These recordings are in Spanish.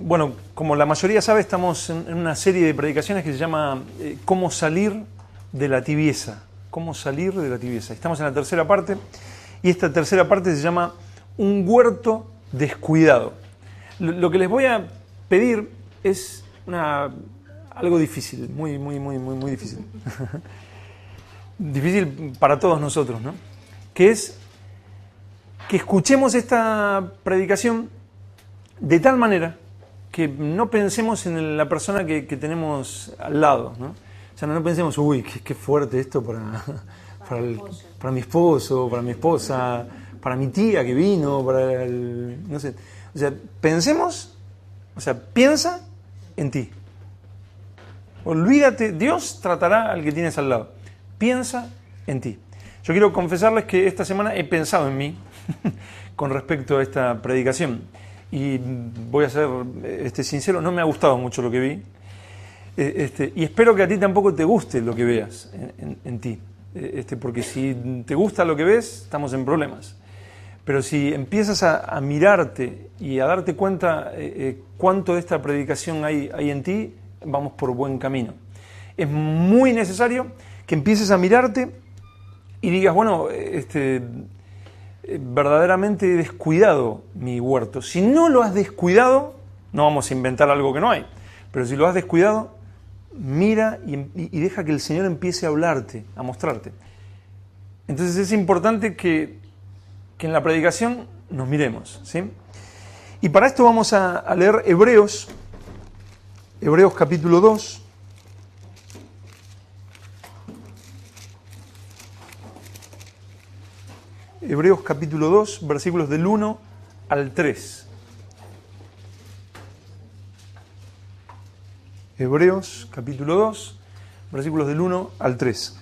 Bueno, como la mayoría sabe, estamos en una serie de predicaciones que se llama ¿Cómo salir de la tibieza? ¿Cómo salir de la tibieza? Estamos en la tercera parte y esta tercera parte se llama Un huerto descuidado. Lo que les voy a pedir es algo difícil, muy difícil. Difícil para todos nosotros, ¿no? Que es que escuchemos esta predicación de tal manera que no pensemos en la persona que tenemos al lado, ¿no? O sea, no pensemos, uy, qué fuerte esto para mi esposo, para mi esposa, para mi tía que vino, no sé. O sea, piensa en ti. Olvídate, Dios tratará al que tienes al lado. Piensa en ti. Yo quiero confesarles que esta semana he pensado en mí con respecto a esta predicación. Y voy a ser sincero, no me ha gustado mucho lo que vi. Y espero que a ti tampoco te guste lo que veas en ti. Porque si te gusta lo que ves, estamos en problemas. Pero si empiezas a mirarte y a darte cuenta cuánto de esta predicación hay en ti, vamos por buen camino. Es muy necesario que empieces a mirarte y digas, bueno, verdaderamente he descuidado mi huerto. Si no lo has descuidado, no vamos a inventar algo que no hay, pero si lo has descuidado, mira y deja que el Señor empiece a hablarte, a mostrarte. Entonces es importante que en la predicación nos miremos, ¿sí? Y para esto vamos a leer Hebreos capítulo 2. Hebreos capítulo 2, versículos del 1 al 3. Hebreos capítulo 2, versículos del 1 al 3.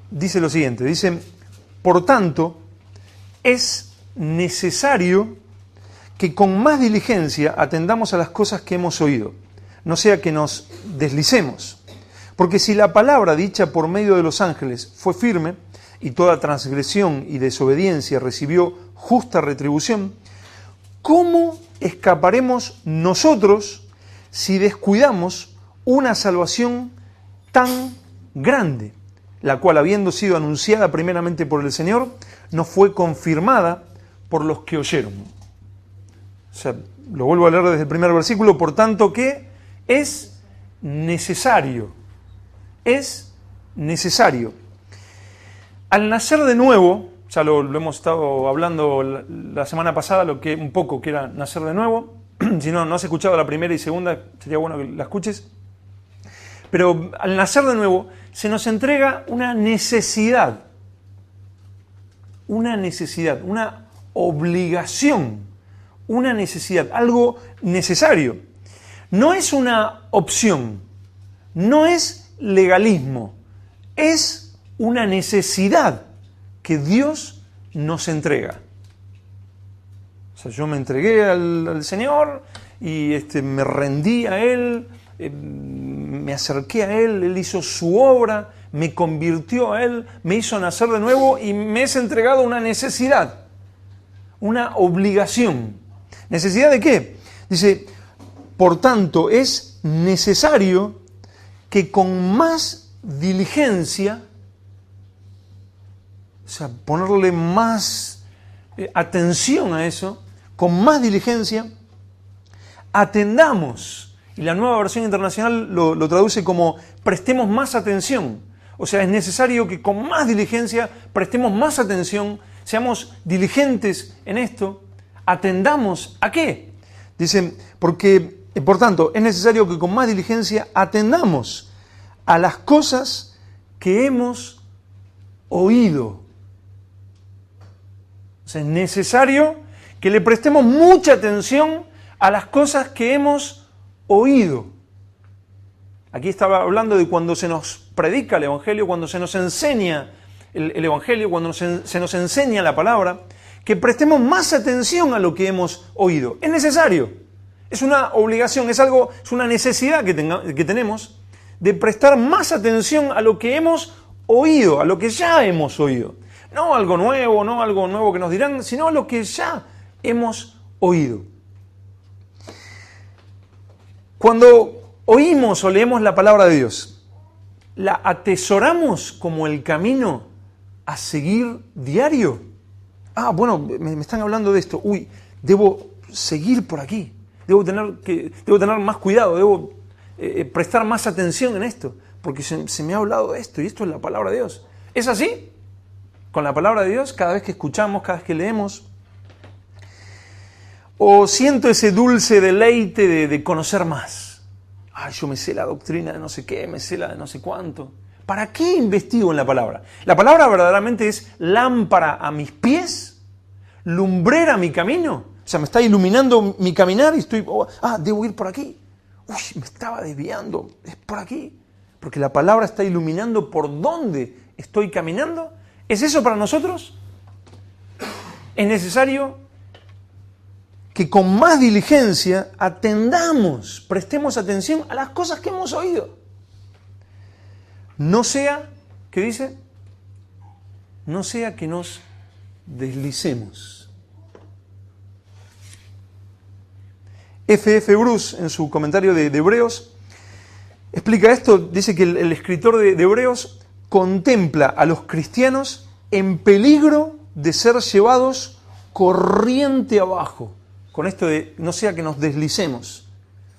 Dice lo siguiente, dice: por tanto, es necesario que con más diligencia atendamos a las cosas que hemos oído, no sea que nos deslicemos. Porque si la palabra dicha por medio de los ángeles fue firme, y toda transgresión y desobediencia recibió justa retribución, ¿cómo escaparemos nosotros si descuidamos una salvación tan grande, la cual, habiendo sido anunciada primeramente por el Señor, no fue confirmada por los que oyeron? O sea, lo vuelvo a leer desde el primer versículo. Por tanto, que es necesario. Al nacer de nuevo, ya lo hemos estado hablando la semana pasada, un poco que era nacer de nuevo. Si no has escuchado la primera y segunda, sería bueno que la escuches. Pero al nacer de nuevo, se nos entrega una necesidad, una obligación, una necesidad, algo necesario. No es una opción, no es legalismo, es una necesidad que Dios nos entrega. O sea, yo me entregué al Señor y me rendí a Él, me acerqué a Él, Él hizo su obra, me convirtió a Él, me hizo nacer de nuevo y me es entregado una necesidad, una obligación. ¿Necesidad de qué? Dice, por tanto, es necesario que con más diligencia, o sea, ponerle más atención a eso, con más diligencia, atendamos. Y la Nueva Versión Internacional lo traduce como prestemos más atención. O sea, es necesario que con más diligencia prestemos más atención, seamos diligentes en esto, atendamos ¿a qué? Dice, porque, por tanto, es necesario que con más diligencia atendamos a las cosas que hemos oído. O sea, es necesario que le prestemos mucha atención a las cosas que hemos oído. Aquí estaba hablando de cuando se nos predica el Evangelio, cuando se nos enseña el Evangelio, cuando se nos enseña la palabra, que prestemos más atención a lo que hemos oído. Es necesario, es una obligación, es una necesidad que tenemos de prestar más atención a lo que hemos oído, a lo que ya hemos oído. No algo nuevo que nos dirán, sino lo que ya hemos oído. Cuando oímos o leemos la palabra de Dios, ¿la atesoramos como el camino a seguir diario? Bueno, me están hablando de esto. Uy, debo seguir por aquí. Debo tener más cuidado, debo prestar más atención en esto, porque se me ha hablado de esto, y esto es la palabra de Dios. ¿Es así? Con la palabra de Dios, cada vez que escuchamos, cada vez que leemos. ¿O siento ese dulce deleite de conocer más? Yo me sé la doctrina de no sé qué, me sé la de no sé cuánto. ¿Para qué investigo en la palabra? La palabra verdaderamente es lámpara a mis pies, lumbrera a mi camino. O sea, me está iluminando mi caminar y estoy, debo ir por aquí. Uy, me estaba desviando, es por aquí. Porque la palabra está iluminando por dónde estoy caminando. ¿Es eso para nosotros? Es necesario que con más diligencia atendamos, prestemos atención a las cosas que hemos oído. No sea, ¿qué dice? No sea que nos deslicemos. F.F. Bruce, en su comentario de Hebreos, explica esto, dice que el escritor de Hebreos contempla a los cristianos en peligro de ser llevados corriente abajo. Con esto de no sea que nos deslicemos.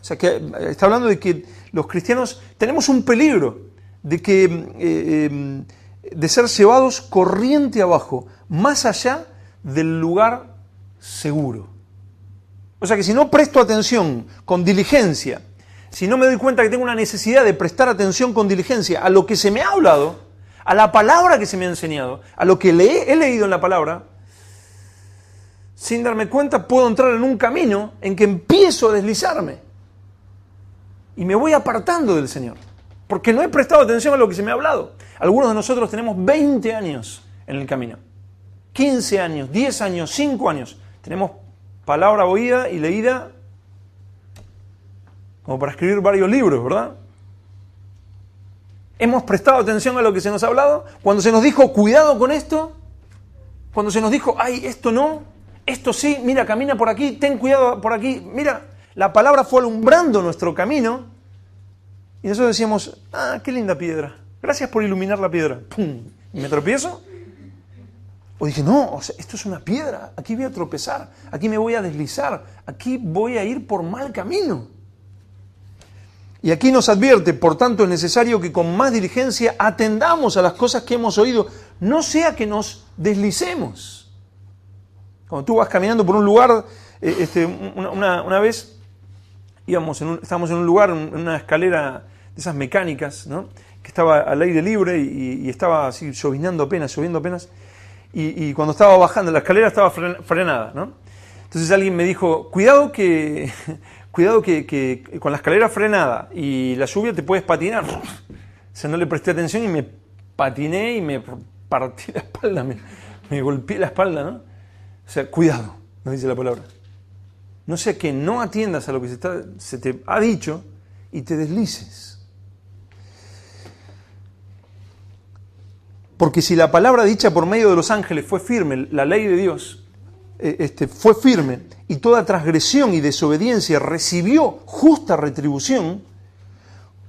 O sea, que está hablando de que los cristianos tenemos un peligro de ser llevados corriente abajo, más allá del lugar seguro. O sea que si no presto atención con diligencia, si no me doy cuenta que tengo una necesidad de prestar atención con diligencia a lo que se me ha hablado, a la palabra que se me ha enseñado, a lo que he leído en la palabra, sin darme cuenta puedo entrar en un camino en que empiezo a deslizarme y me voy apartando del Señor, porque no he prestado atención a lo que se me ha hablado. Algunos de nosotros tenemos 20 años en el camino, 15 años, 10 años, 5 años. Tenemos palabra oída y leída como para escribir varios libros, ¿verdad? ¿Hemos prestado atención a lo que se nos ha hablado? Cuando se nos dijo, cuidado con esto, cuando se nos dijo, esto no, esto sí, mira, camina por aquí, ten cuidado por aquí, mira, la palabra fue alumbrando nuestro camino y nosotros decíamos, qué linda piedra, gracias por iluminar la piedra. ¡Pum! ¿Y me tropiezo? O dije, no, o sea, esto es una piedra, aquí voy a tropezar, aquí me voy a deslizar, aquí voy a ir por mal camino. Y aquí nos advierte, por tanto es necesario que con más diligencia atendamos a las cosas que hemos oído, no sea que nos deslicemos. Cuando tú vas caminando por un lugar, una vez estábamos en un lugar, en una escalera de esas mecánicas, ¿no? Que estaba al aire libre y estaba así lloviendo apenas, y cuando estaba bajando, la escalera estaba frenada, ¿no? Entonces alguien me dijo, cuidado que con la escalera frenada y la lluvia te puedes patinar. O sea, no le presté atención y me patiné y me partí la espalda, me golpeé la espalda, ¿no? O sea, cuidado, nos dice la palabra. No sea que no atiendas a lo que se te ha dicho y te deslices. Porque si la palabra dicha por medio de los ángeles fue firme, la ley de Dios fue firme, y toda transgresión y desobediencia recibió justa retribución,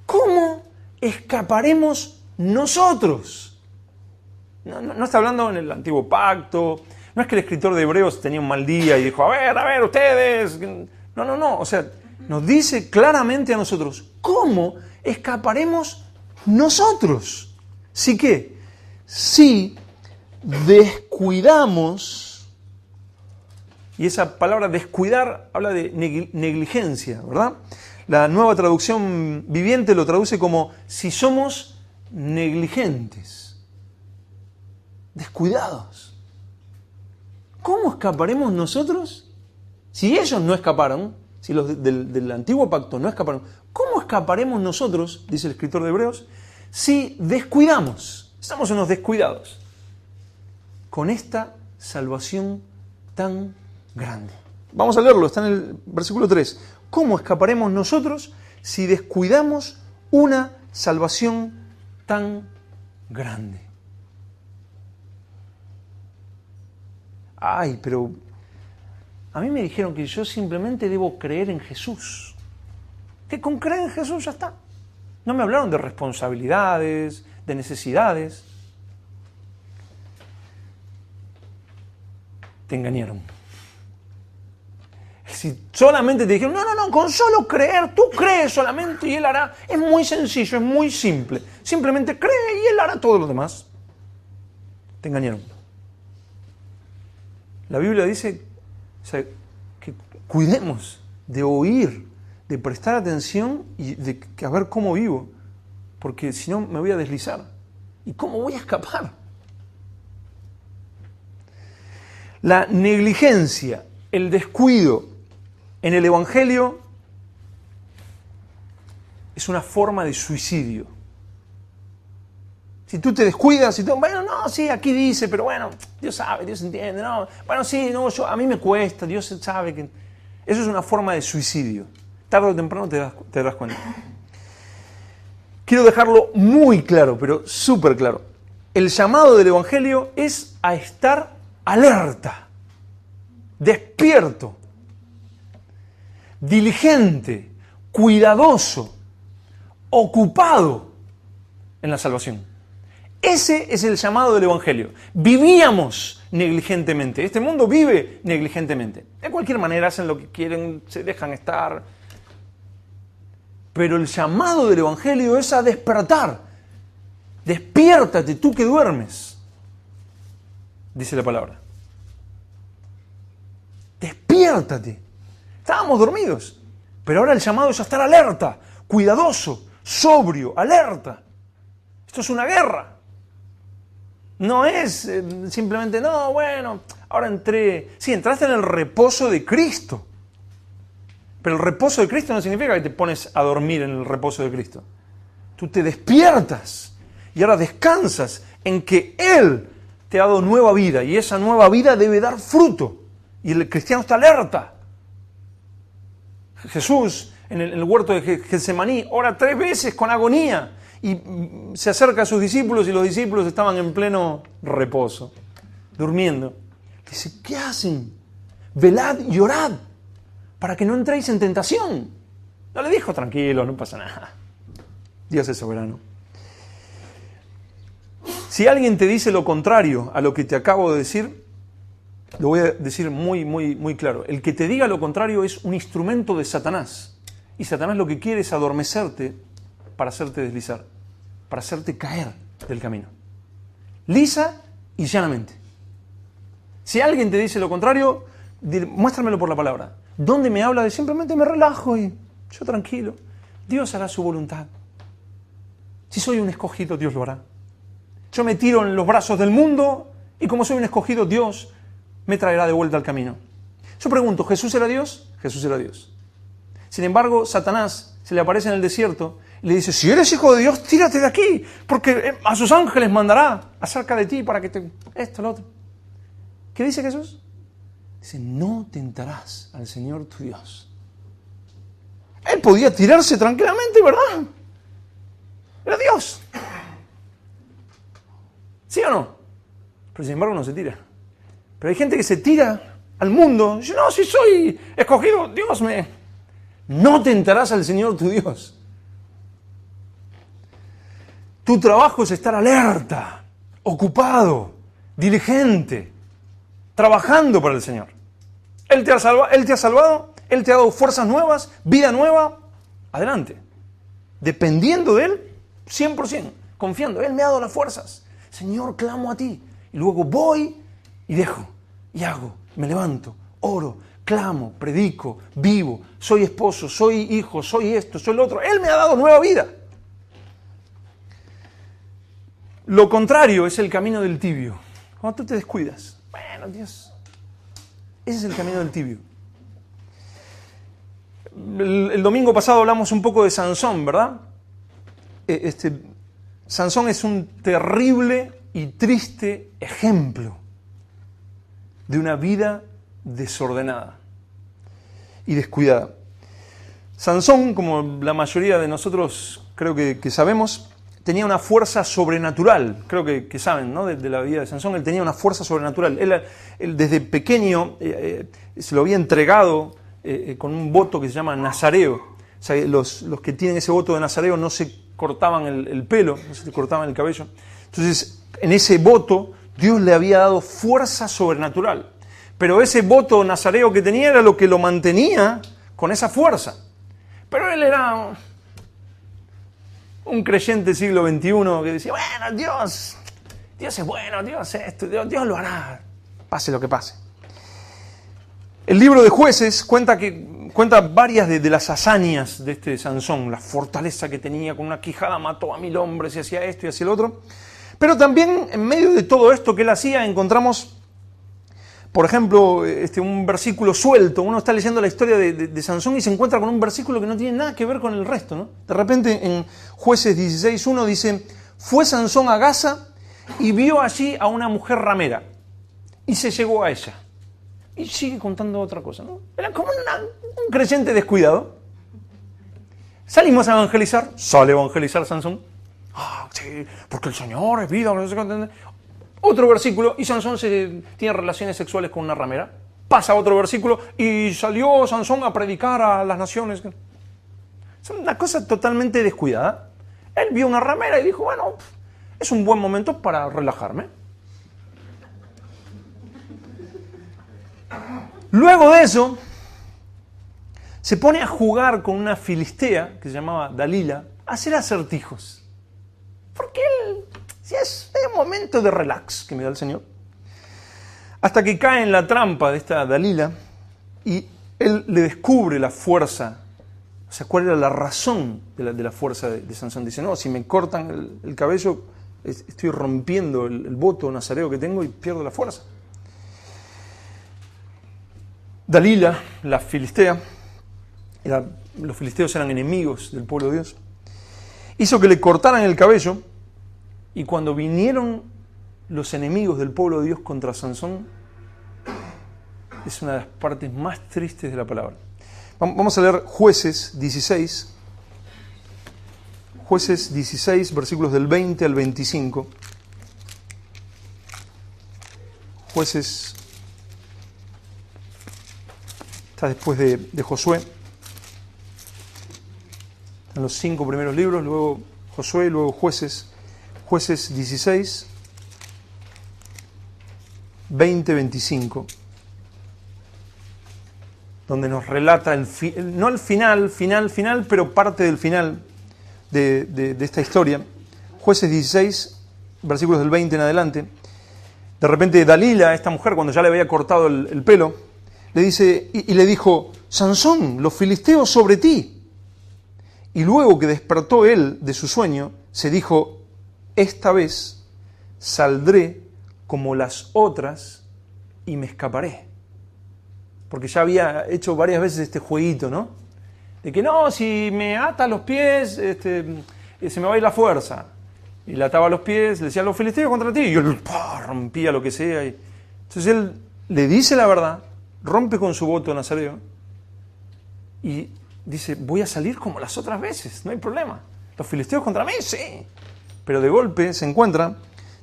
¿cómo escaparemos nosotros? No está hablando en el antiguo pacto, no es que el escritor de Hebreos tenía un mal día y dijo, a ver, ustedes. No, o sea, nos dice claramente a nosotros, ¿cómo escaparemos nosotros? ¿Sí qué? Si descuidamos. Y esa palabra descuidar habla de negligencia, ¿verdad? La Nueva Traducción Viviente lo traduce como si somos negligentes, descuidados. ¿Cómo escaparemos nosotros? Si ellos no escaparon, si los del antiguo pacto no escaparon, ¿cómo escaparemos nosotros, dice el escritor de Hebreos, si descuidamos? Estamos unos descuidados con esta salvación tan grande. Vamos a leerlo, está en el versículo 3. ¿Cómo escaparemos nosotros si descuidamos una salvación tan grande? Pero a mí me dijeron que yo simplemente debo creer en Jesús. Que con creer en Jesús ya está. No me hablaron de responsabilidades, de necesidades. Te engañaron. Si solamente te dijeron, no, con solo creer, tú crees solamente y Él hará. Es muy sencillo, es muy simple. Simplemente cree y Él hará todo lo demás. Te engañaron. La Biblia dice, o sea, que cuidemos de oír, de prestar atención y de a ver cómo vivo, porque si no me voy a deslizar. ¿Y cómo voy a escapar? La negligencia, el descuido en el Evangelio es una forma de suicidio. Si tú te descuidas, bueno, no, sí, aquí dice, pero bueno, Dios sabe, Dios entiende, no, bueno, sí, no, a mí me cuesta, Dios sabe que... Eso es una forma de suicidio. Tarde o temprano te darás cuenta. Quiero dejarlo muy claro, pero súper claro. El llamado del Evangelio es a estar alerta, despierto, diligente, cuidadoso, ocupado en la salvación. Ese es el llamado del Evangelio. Vivíamos negligentemente. Este mundo vive negligentemente. De cualquier manera hacen lo que quieren, se dejan estar. Pero el llamado del Evangelio es a despertar. Despiértate, tú que duermes, dice la palabra. Despiértate. Estábamos dormidos, pero ahora el llamado es a estar alerta, cuidadoso, sobrio, alerta. Esto es una guerra. No es simplemente, no, bueno, ahora entré. Sí, entraste en el reposo de Cristo. Pero el reposo de Cristo no significa que te pones a dormir en el reposo de Cristo. Tú te despiertas y ahora descansas en que Él te ha dado nueva vida y esa nueva vida debe dar fruto. Y el cristiano está alerta. Jesús en el huerto de Getsemaní ora 3 veces con agonía y se acerca a sus discípulos y los discípulos estaban en pleno reposo, durmiendo. Dice, ¿qué hacen? Velad y orad para que no entréis en tentación. No le dijo, tranquilo, no pasa nada. Dios es soberano. Si alguien te dice lo contrario a lo que te acabo de decir, lo voy a decir muy claro. El que te diga lo contrario es un instrumento de Satanás. Y Satanás lo que quiere es adormecerte para hacerte deslizar, para hacerte caer del camino. Lisa y llanamente. Si alguien te dice lo contrario, muéstramelo por la palabra. Donde me habla de simplemente me relajo y yo tranquilo. Dios hará su voluntad. Si soy un escogido, Dios lo hará. Yo me tiro en los brazos del mundo y como soy un escogido, Dios me traerá de vuelta al camino. Yo pregunto, ¿Jesús era Dios? Jesús era Dios. Sin embargo, Satanás se le aparece en el desierto y le dice, si eres hijo de Dios, tírate de aquí, porque a sus ángeles mandará acerca de ti para que te... esto, lo otro. ¿Qué dice Jesús? Dice, no tentarás al Señor tu Dios. Él podía tirarse tranquilamente, ¿verdad? Era Dios. ¿Sí o no? Pero sin embargo no se tira. Pero hay gente que se tira al mundo. Dice, no, si soy escogido, Dios me... No tentarás al Señor tu Dios. Tu trabajo es estar alerta, ocupado, diligente, trabajando para el Señor. Él te ha salvado, Él te ha dado fuerzas nuevas, vida nueva, adelante. Dependiendo de Él, 100%, confiando. Él me ha dado las fuerzas. Señor, clamo a ti. Y luego voy y dejo, y hago, me levanto, oro, clamo, predico, vivo, soy esposo, soy hijo, soy esto, soy lo otro. Él me ha dado nueva vida. Lo contrario es el camino del tibio. Cuando tú te descuidas. Bueno, Dios. Ese es el camino del tibio. El domingo pasado hablamos un poco de Sansón, ¿verdad? Sansón es un terrible y triste ejemplo de una vida desordenada y descuidada. Sansón, como la mayoría de nosotros creo que sabemos, tenía una fuerza sobrenatural. Creo que saben, ¿no? De la vida de Sansón, él tenía una fuerza sobrenatural. Él desde pequeño se lo había entregado con un voto que se llama nazareo. O sea, los que tienen ese voto de nazareo no se cortaban el pelo, no se cortaban el cabello. Entonces, en ese voto, Dios le había dado fuerza sobrenatural. Pero ese voto nazareo que tenía era lo que lo mantenía con esa fuerza. Pero él era un creyente siglo XXI que decía, bueno, Dios es bueno, Dios es esto, Dios lo hará, pase lo que pase. El libro de Jueces cuenta varias de las hazañas de este Sansón, la fortaleza que tenía, con una quijada mató a 1000 hombres y hacía esto y hacía el otro. Pero también en medio de todo esto que él hacía encontramos, por ejemplo, un versículo suelto. Uno está leyendo la historia de Sansón y se encuentra con un versículo que no tiene nada que ver con el resto, ¿no? De repente en Jueces 16:1 dice, fue Sansón a Gaza y vio allí a una mujer ramera y se llegó a ella. Y sigue contando otra cosa, ¿no? Era como un creyente descuidado. Salimos a evangelizar, sale a evangelizar Sansón. Sí, porque el Señor es vida, no sé qué. Otro versículo, y Sansón tiene relaciones sexuales con una ramera. Pasa otro versículo, y salió Sansón a predicar a las naciones. Es una cosa totalmente descuidada. Él vio una ramera y dijo, bueno, es un buen momento para relajarme. Luego de eso, se pone a jugar con una filistea que se llamaba Dalila, a hacer acertijos. Porque él, si es un momento de relax que me da el Señor. Hasta que cae en la trampa de esta Dalila y él le descubre la fuerza. O sea, ¿cuál era la razón de la fuerza de Sansón? Dice, no, si me cortan el cabello, estoy rompiendo el voto nazareo que tengo y pierdo la fuerza. Dalila, la filistea, los filisteos eran enemigos del pueblo de Dios, hizo que le cortaran el cabello, y cuando vinieron los enemigos del pueblo de Dios contra Sansón, es una de las partes más tristes de la palabra. Vamos a leer Jueces 16, Jueces 16, versículos del 20 al 25. Jueces está después de Josué. En los 5 primeros libros, luego Josué, luego Jueces. Jueces 16, 20, 25. Donde nos relata no el final, pero parte del final de esta historia. Jueces 16, versículos del 20 en adelante. De repente Dalila, esta mujer, cuando ya le había cortado el pelo, le dice y le dijo, Sansón, los filisteos sobre ti. Y luego que despertó él de su sueño, se dijo, esta vez saldré como las otras y me escaparé. Porque ya había hecho varias veces este jueguito, ¿no? De que no, si me ata los pies, se me va a ir la fuerza. Y le ataba los pies, le decía, los filisteos contra ti. Y él rompía lo que sea. Entonces él le dice la verdad, rompe con su voto nazareo y dice, voy a salir como las otras veces, no hay problema. Los filisteos contra mí, sí. Pero de golpe se encuentra,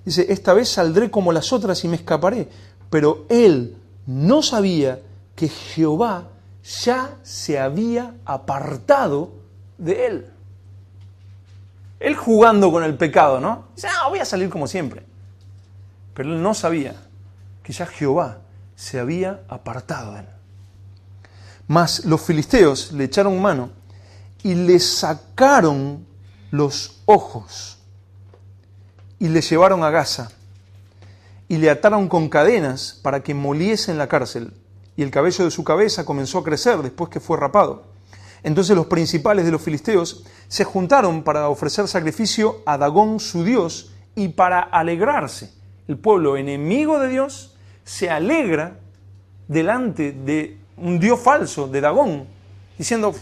dice, esta vez saldré como las otras y me escaparé. Pero él no sabía que Jehová ya se había apartado de él. Él jugando con el pecado, ¿no? Dice, voy a salir como siempre. Pero él no sabía que ya Jehová se había apartado de él. Mas los filisteos le echaron mano y le sacaron los ojos y le llevaron a Gaza y le ataron con cadenas para que moliese en la cárcel, y el cabello de su cabeza comenzó a crecer después que fue rapado. Entonces los principales de los filisteos se juntaron para ofrecer sacrificio a Dagón su dios y para alegrarse. El pueblo enemigo de Dios se alegra delante de un dios falso, de Dagón, diciendo, o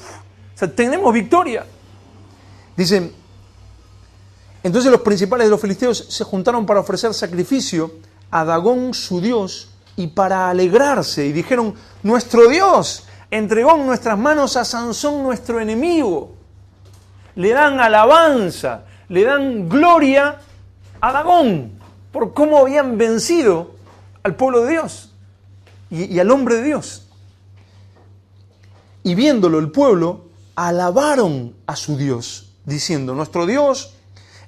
sea, tenemos victoria. Dicen, entonces los principales de los filisteos se juntaron para ofrecer sacrificio a Dagón su dios y para alegrarse, y dijeron, nuestro Dios entregó en nuestras manos a Sansón nuestro enemigo. Le dan alabanza, le dan gloria a Dagón por cómo habían vencido al pueblo de Dios y al hombre de Dios. Y viéndolo el pueblo, alabaron a su Dios, diciendo: nuestro Dios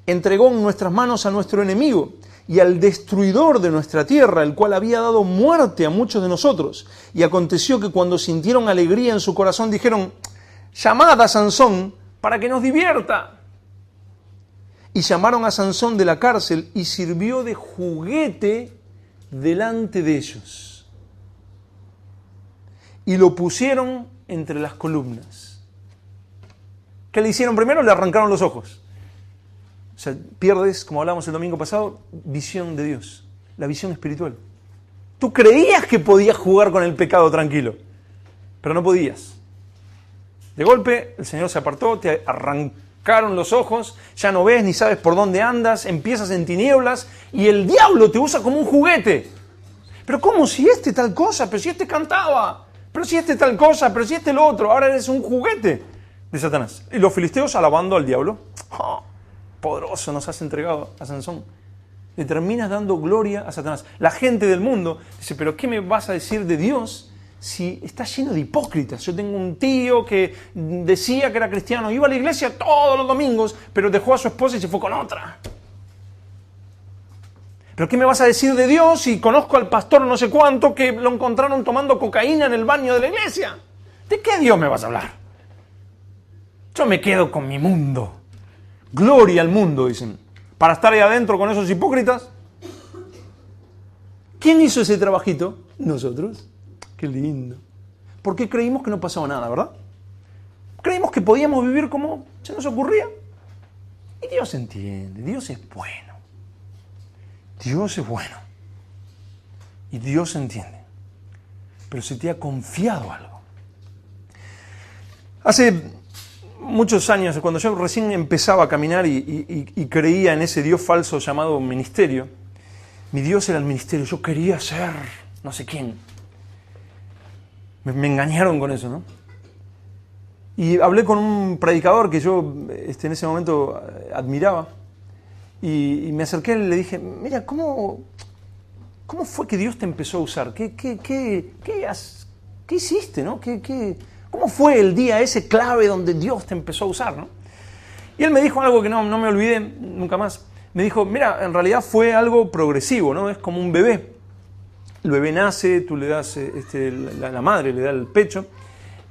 entregó en nuestras manos a nuestro enemigo y al destruidor de nuestra tierra, el cual había dado muerte a muchos de nosotros. Y aconteció que cuando sintieron alegría en su corazón, dijeron: llamad a Sansón para que nos divierta. Y llamaron a Sansón de la cárcel y sirvió de juguete delante de ellos. Y lo pusieron entre las columnas. ¿Qué le hicieron primero? Le arrancaron los ojos. O sea, pierdes, como hablamos el domingo pasado, visión de Dios, la visión espiritual. Tú creías que podías jugar con el pecado tranquilo, pero no podías. De golpe, el Señor se apartó, te arrancaron los ojos, ya no ves ni sabes por dónde andas, empiezas en tinieblas y el diablo te usa como un juguete. Pero ¿cómo? Si este tal cosa, pero si este cantaba, pero si este tal cosa, pero si este lo otro, ahora eres un juguete de Satanás. Y los filisteos alabando al diablo. ¡Oh! Poderoso nos has entregado a Sansón. Le terminas dando gloria a Satanás. La gente del mundo dice: ¿pero qué me vas a decir de Dios si está lleno de hipócritas? Yo tengo un tío que decía que era cristiano, iba a la iglesia todos los domingos, pero dejó a su esposa y se fue con otra. ¿Pero qué me vas a decir de Dios si conozco al pastor no sé cuánto que lo encontraron tomando cocaína en el baño de la iglesia? ¿De qué Dios me vas a hablar? Yo me quedo con mi mundo. Gloria al mundo, dicen. Para estar ahí adentro con esos hipócritas. ¿Quién hizo ese trabajito? Nosotros. Qué lindo. Porque creímos que no pasaba nada, ¿verdad? Creímos que podíamos vivir como se nos ocurría. Y Dios entiende, Dios es bueno. Dios es bueno. Y Dios entiende. Pero se te ha confiado algo. Hace muchos años, cuando yo recién empezaba a caminar y creía en ese Dios falso llamado ministerio, mi Dios era el ministerio, yo quería ser no sé quién. Me engañaron con eso, ¿no? Y hablé con un predicador que yo en ese momento admiraba, y me acerqué y le dije: mira, ¿cómo fue que Dios te empezó a usar? ¿Qué hiciste, no? ¿Cómo fue el día ese clave donde Dios te empezó a usar, no? Y él me dijo algo que no me olvidé nunca más. Me dijo: mira, en realidad fue algo progresivo, ¿no? Es como un bebé. El bebé nace, tú le das, la madre le da el pecho,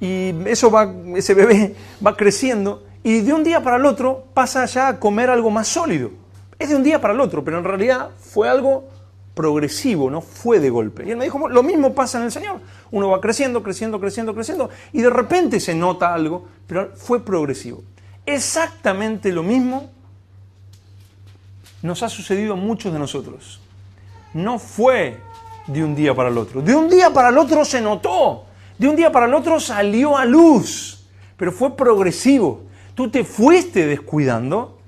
y ese bebé va creciendo, y de un día para el otro pasa ya a comer algo más sólido. Es de un día para el otro, pero en realidad fue algo progresivo, no fue de golpe. Y él me dijo: lo mismo pasa en el Señor. Uno va creciendo, y de repente se nota algo, pero fue progresivo. Exactamente lo mismo nos ha sucedido a muchos de nosotros. No fue de un día para el otro. De un día para el otro se notó. De un día para el otro salió a luz. Pero fue progresivo. Tú te fuiste descuidando,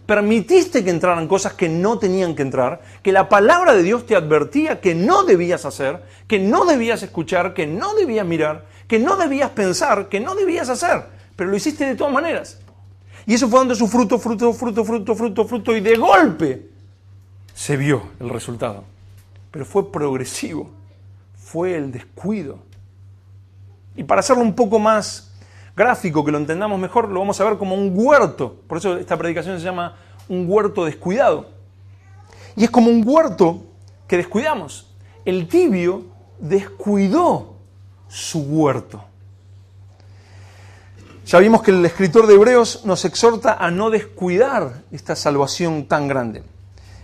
permitiste que entraran cosas que no tenían que entrar, que la palabra de Dios te advertía que no debías hacer, que no debías escuchar, que no debías mirar, que no debías pensar, que no debías hacer, pero lo hiciste de todas maneras. Y eso fue dando su fruto, y de golpe se vio el resultado. Pero fue progresivo, fue el descuido. Y para hacerlo un poco más gráfico, que lo entendamos mejor, lo vamos a ver como un huerto. Por eso esta predicación se llama un huerto descuidado. Y es como un huerto que descuidamos. El tibio descuidó su huerto. Ya vimos que el escritor de Hebreos nos exhorta a no descuidar esta salvación tan grande.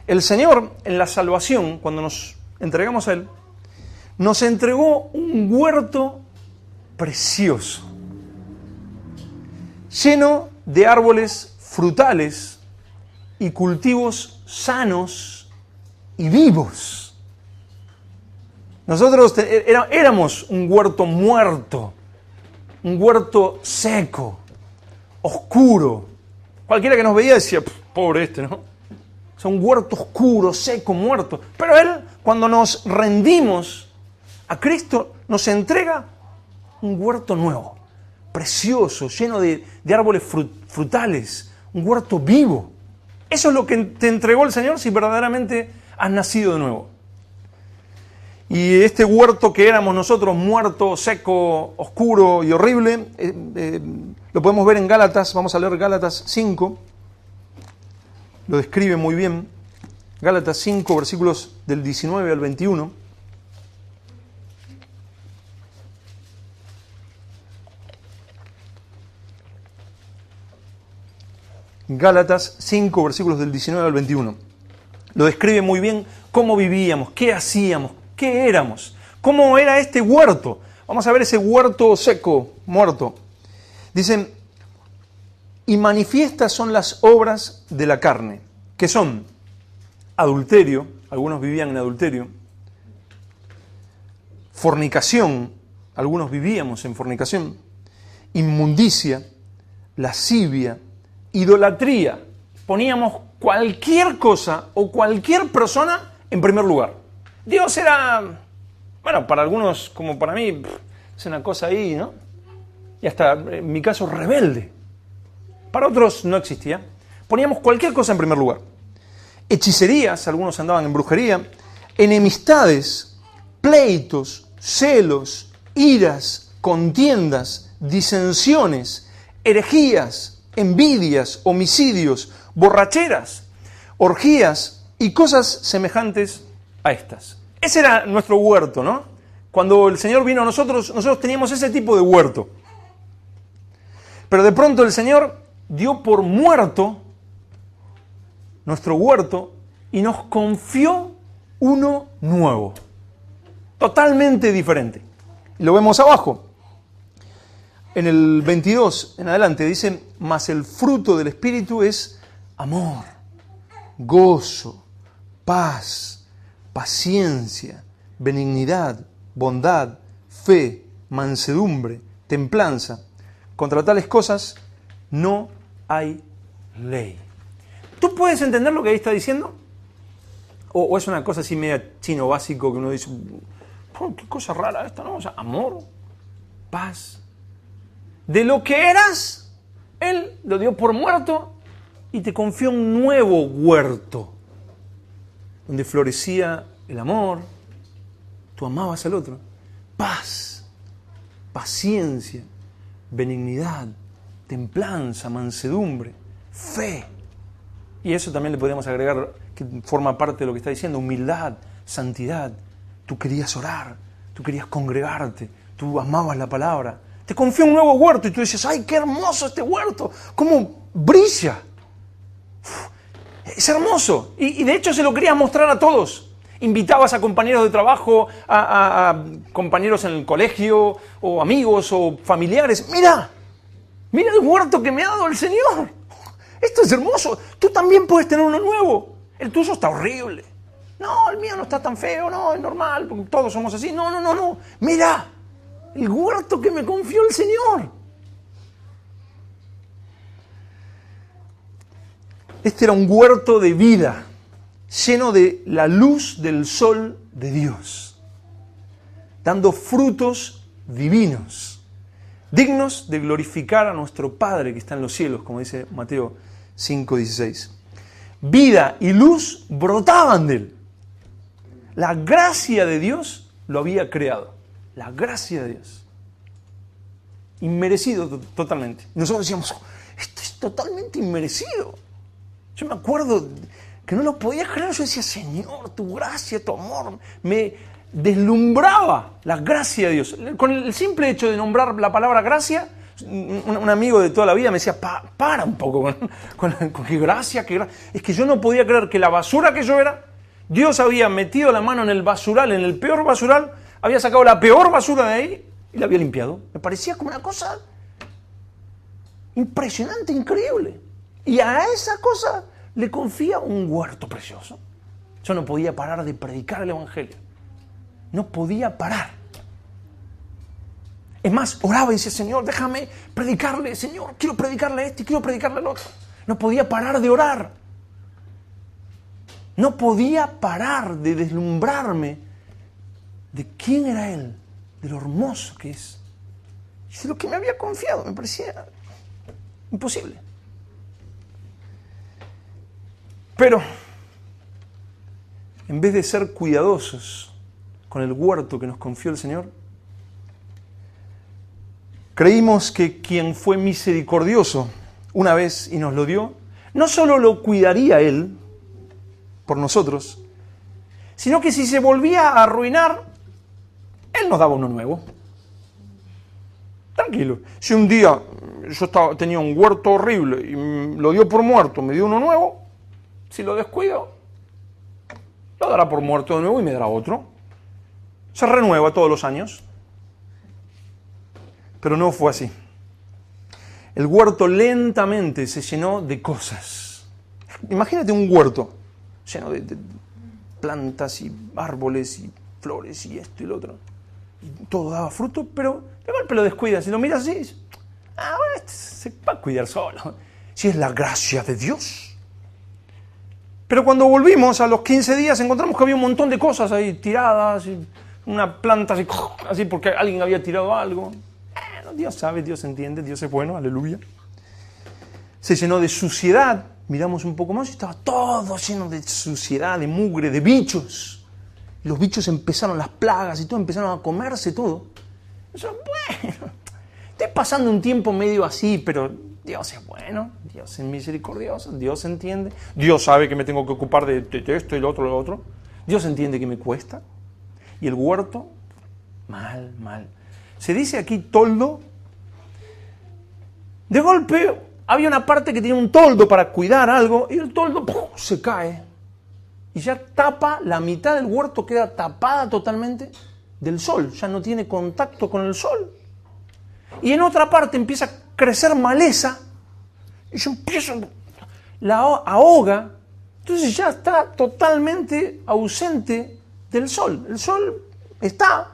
El Señor, en la salvación, cuando nos entregamos a Él, nos entregó un huerto precioso, lleno de árboles frutales y cultivos sanos y vivos. Nosotros éramos un huerto muerto, un huerto seco, oscuro. Cualquiera que nos veía decía: pobre este, ¿no? O sea, un huerto oscuro, seco, muerto. Pero Él, cuando nos rendimos a Cristo, nos entrega un huerto nuevo, precioso, lleno de árboles frutales, un huerto vivo. Eso es lo que te entregó el Señor si verdaderamente has nacido de nuevo. Y este huerto que éramos nosotros, muerto, seco, oscuro y horrible, lo podemos ver en Gálatas. Vamos a leer Gálatas 5, lo describe muy bien. Gálatas 5, versículos del 19 al 21. Gálatas 5, versículos del 19 al 21. Lo describe muy bien cómo vivíamos, qué hacíamos, qué éramos, cómo era este huerto. Vamos a ver ese huerto seco, muerto. Dicen, y manifiestas son las obras de la carne, que son adulterio, algunos vivían en adulterio, fornicación, algunos vivíamos en fornicación, inmundicia, lascivia, idolatría. Poníamos cualquier cosa o cualquier persona en primer lugar. Dios era, bueno, para algunos como para mí, es una cosa ahí, ¿no? Y hasta en mi caso rebelde. Para otros no existía. Poníamos cualquier cosa en primer lugar. Hechicerías, algunos andaban en brujería, enemistades, pleitos, celos, iras, contiendas, disensiones, herejías, envidias, homicidios, borracheras, orgías y cosas semejantes a estas. Ese era nuestro huerto, ¿no? Cuando el Señor vino a nosotros teníamos ese tipo de huerto. Pero de pronto el Señor dio por muerto nuestro huerto y nos confió uno nuevo, totalmente diferente. Y lo vemos abajo. En el 22 en adelante dice, mas el fruto del Espíritu es amor, gozo, paz, paciencia, benignidad, bondad, fe, mansedumbre, templanza. Contra tales cosas no hay ley. ¿Tú puedes entender lo que ahí está diciendo? ¿O es una cosa así media chino básico que uno dice, qué cosa rara esta, ¿no? O sea, amor, paz. De lo que eras, Él lo dio por muerto y te confió un nuevo huerto, donde florecía el amor, tú amabas al otro, paz, paciencia, benignidad, templanza, mansedumbre, fe. Y eso también le podríamos agregar, que forma parte de lo que está diciendo, humildad, santidad. Tú querías orar, tú querías congregarte, tú amabas la palabra. Te confió un nuevo huerto y tú dices, ¡ay, qué hermoso este huerto! ¡Cómo brilla! Es hermoso. Y de hecho se lo querías mostrar a todos. Invitabas a compañeros de trabajo, a compañeros en el colegio, o amigos, o familiares. ¡Mira! ¡Mira el huerto que me ha dado el Señor! Esto es hermoso. Tú también puedes tener uno nuevo. El tuyo está horrible. No, el mío no está tan feo. No, es normal, porque todos somos así. No. Mira, el huerto que me confió el Señor. Este era un huerto de vida, lleno de la luz del sol de Dios, dando frutos divinos, dignos de glorificar a nuestro Padre que está en los cielos, como dice Mateo 5:16. Vida y luz brotaban de él. La gracia de Dios lo había creado. La gracia de Dios. Inmerecido totalmente. Nosotros decíamos, esto es totalmente inmerecido. Yo me acuerdo que no lo podía creer. Yo decía, Señor, tu gracia, tu amor, me deslumbraba la gracia de Dios. Con el simple hecho de nombrar la palabra gracia, un amigo de toda la vida me decía, para un poco con qué gracia, qué gracia. Es que yo no podía creer que la basura que yo era, Dios había metido la mano en el basural, en el peor basural, había sacado la peor basura de ahí y la había limpiado. Me parecía como una cosa impresionante, increíble. Y a esa cosa le confía un huerto precioso. Yo no podía parar de predicar el Evangelio. No podía parar. Es más, oraba y decía, Señor, déjame predicarle, Señor, quiero predicarle a este y quiero predicarle al otro. No podía parar de orar. No podía parar de deslumbrarme de quién era Él, de lo hermoso que es. Y de lo que me había confiado, me parecía imposible. Pero, en vez de ser cuidadosos con el huerto que nos confió el Señor? Creímos que quien fue misericordioso una vez y nos lo dio, no solo lo cuidaría Él por nosotros, sino que si se volvía a arruinar, Él nos daba uno nuevo. Tranquilo. Si un día yo tenía un huerto horrible y lo dio por muerto, me dio uno nuevo, si lo descuido, lo dará por muerto de nuevo y me dará otro. Se renueva todos los años. Pero no fue así. El huerto lentamente se llenó de cosas. Imagínate un huerto lleno de plantas y árboles y flores y esto y lo otro. Y todo daba fruto, pero de golpe lo descuidas. Si lo miras así, bueno, se va a cuidar solo. Si es la gracia de Dios. Pero cuando volvimos a los 15 días encontramos que había un montón de cosas ahí tiradas, y una planta así porque alguien había tirado algo. Dios sabe, Dios entiende, Dios es bueno, aleluya. Se llenó de suciedad, miramos un poco más y estaba todo lleno de suciedad, de mugre, de bichos. Y los bichos empezaron, las plagas y todo, empezaron a comerse todo. Eso, bueno, estoy pasando un tiempo medio así, pero Dios es bueno, Dios es misericordioso, Dios entiende. Dios sabe que me tengo que ocupar de esto y lo otro. Dios entiende que me cuesta. Y el huerto, mal. Se dice aquí toldo. De golpe había una parte que tenía un toldo para cuidar algo y el toldo se cae. Y ya tapa, la mitad del huerto queda tapada totalmente del sol. Ya no tiene contacto con el sol. Y en otra parte empieza a crecer maleza. Y yo empiezo, la ahoga. Entonces ya está totalmente ausente del sol. El sol está,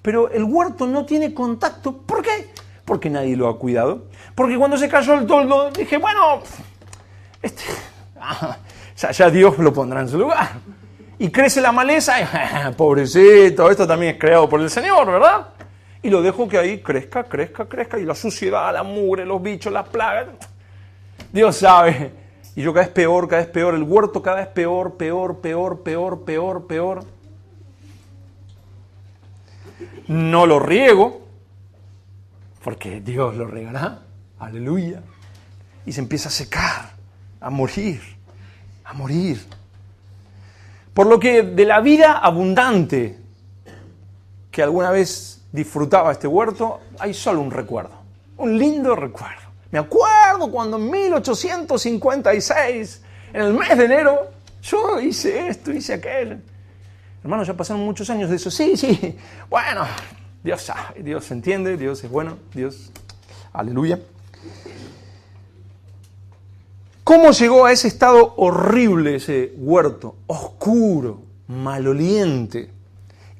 pero el huerto no tiene contacto. ¿Por qué? Porque nadie lo ha cuidado. Porque cuando se cayó el toldo, dije, bueno, ya Dios lo pondrá en su lugar. Y crece la maleza, y pobrecito, esto también es creado por el Señor, ¿verdad? Y lo dejo que ahí crezca, y la suciedad, la mugre, los bichos, las plagas. Dios sabe. Y yo cada vez peor, el huerto cada vez peor. No lo riego, porque Dios lo regará, aleluya, y se empieza a secar, a morir. Por lo que de la vida abundante que alguna vez disfrutaba este huerto, hay solo un recuerdo, un lindo recuerdo. Me acuerdo cuando en 1856, en el mes de enero, yo hice esto, hice aquello. Hermanos, ya pasaron muchos años de eso. Sí, bueno, Dios sabe, Dios entiende, Dios es bueno, Dios, aleluya. ¿Cómo llegó a ese estado horrible ese huerto? Oscuro, maloliente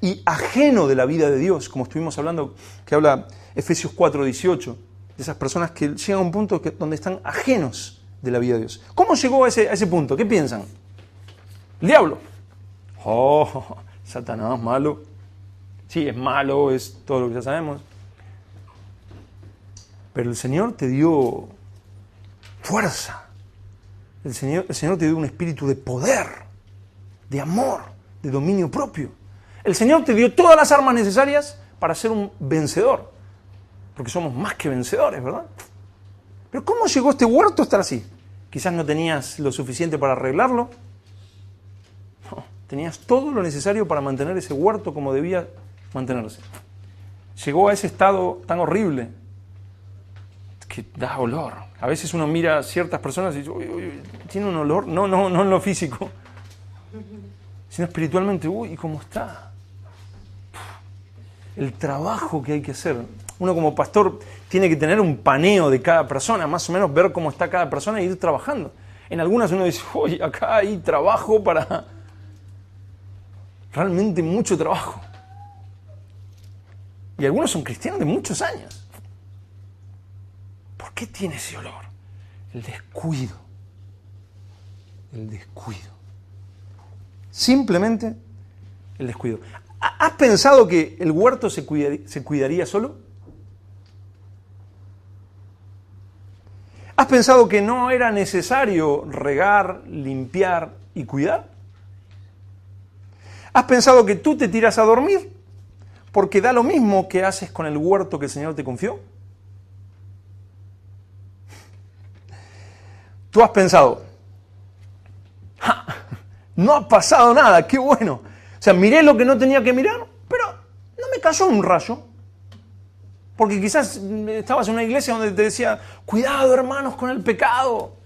y ajeno de la vida de Dios, como estuvimos hablando, que habla Efesios 4:18, de esas personas que llegan a un punto donde están ajenos de la vida de Dios. ¿Cómo llegó a ese punto? ¿Qué piensan? El diablo. Satanás, malo. Sí, es malo, es todo lo que ya sabemos. Pero el Señor te dio fuerza. El Señor te dio un espíritu de poder, de amor, de dominio propio. El Señor te dio todas las armas necesarias para ser un vencedor. Porque somos más que vencedores, ¿verdad? Pero ¿cómo llegó este huerto a estar así? Quizás no tenías lo suficiente para arreglarlo. No, tenías todo lo necesario para mantener ese huerto como debía mantenerse. Llegó a ese estado tan horrible que da olor. A veces uno mira a ciertas personas y dice, uy, tiene un olor, no en lo físico, sino espiritualmente, uy, ¿cómo está? El trabajo que hay que hacer. Uno como pastor tiene que tener un paneo de cada persona, más o menos ver cómo está cada persona e ir trabajando. En algunas uno dice, uy, acá hay trabajo para... Realmente mucho trabajo. Y algunos son cristianos de muchos años. ¿Por qué tiene ese olor? El descuido. Simplemente el descuido. ¿Has pensado que el huerto se cuidaría solo? ¿Has pensado que no era necesario regar, limpiar y cuidar? ¿Has pensado que tú te tiras a dormir porque da lo mismo que haces con el huerto que el Señor te confió? Tú has pensado, ¡ja! No ha pasado nada, qué bueno. O sea, miré lo que no tenía que mirar, pero no me cayó un rayo. Porque quizás estabas en una iglesia donde te decía, cuidado hermanos con el pecado. O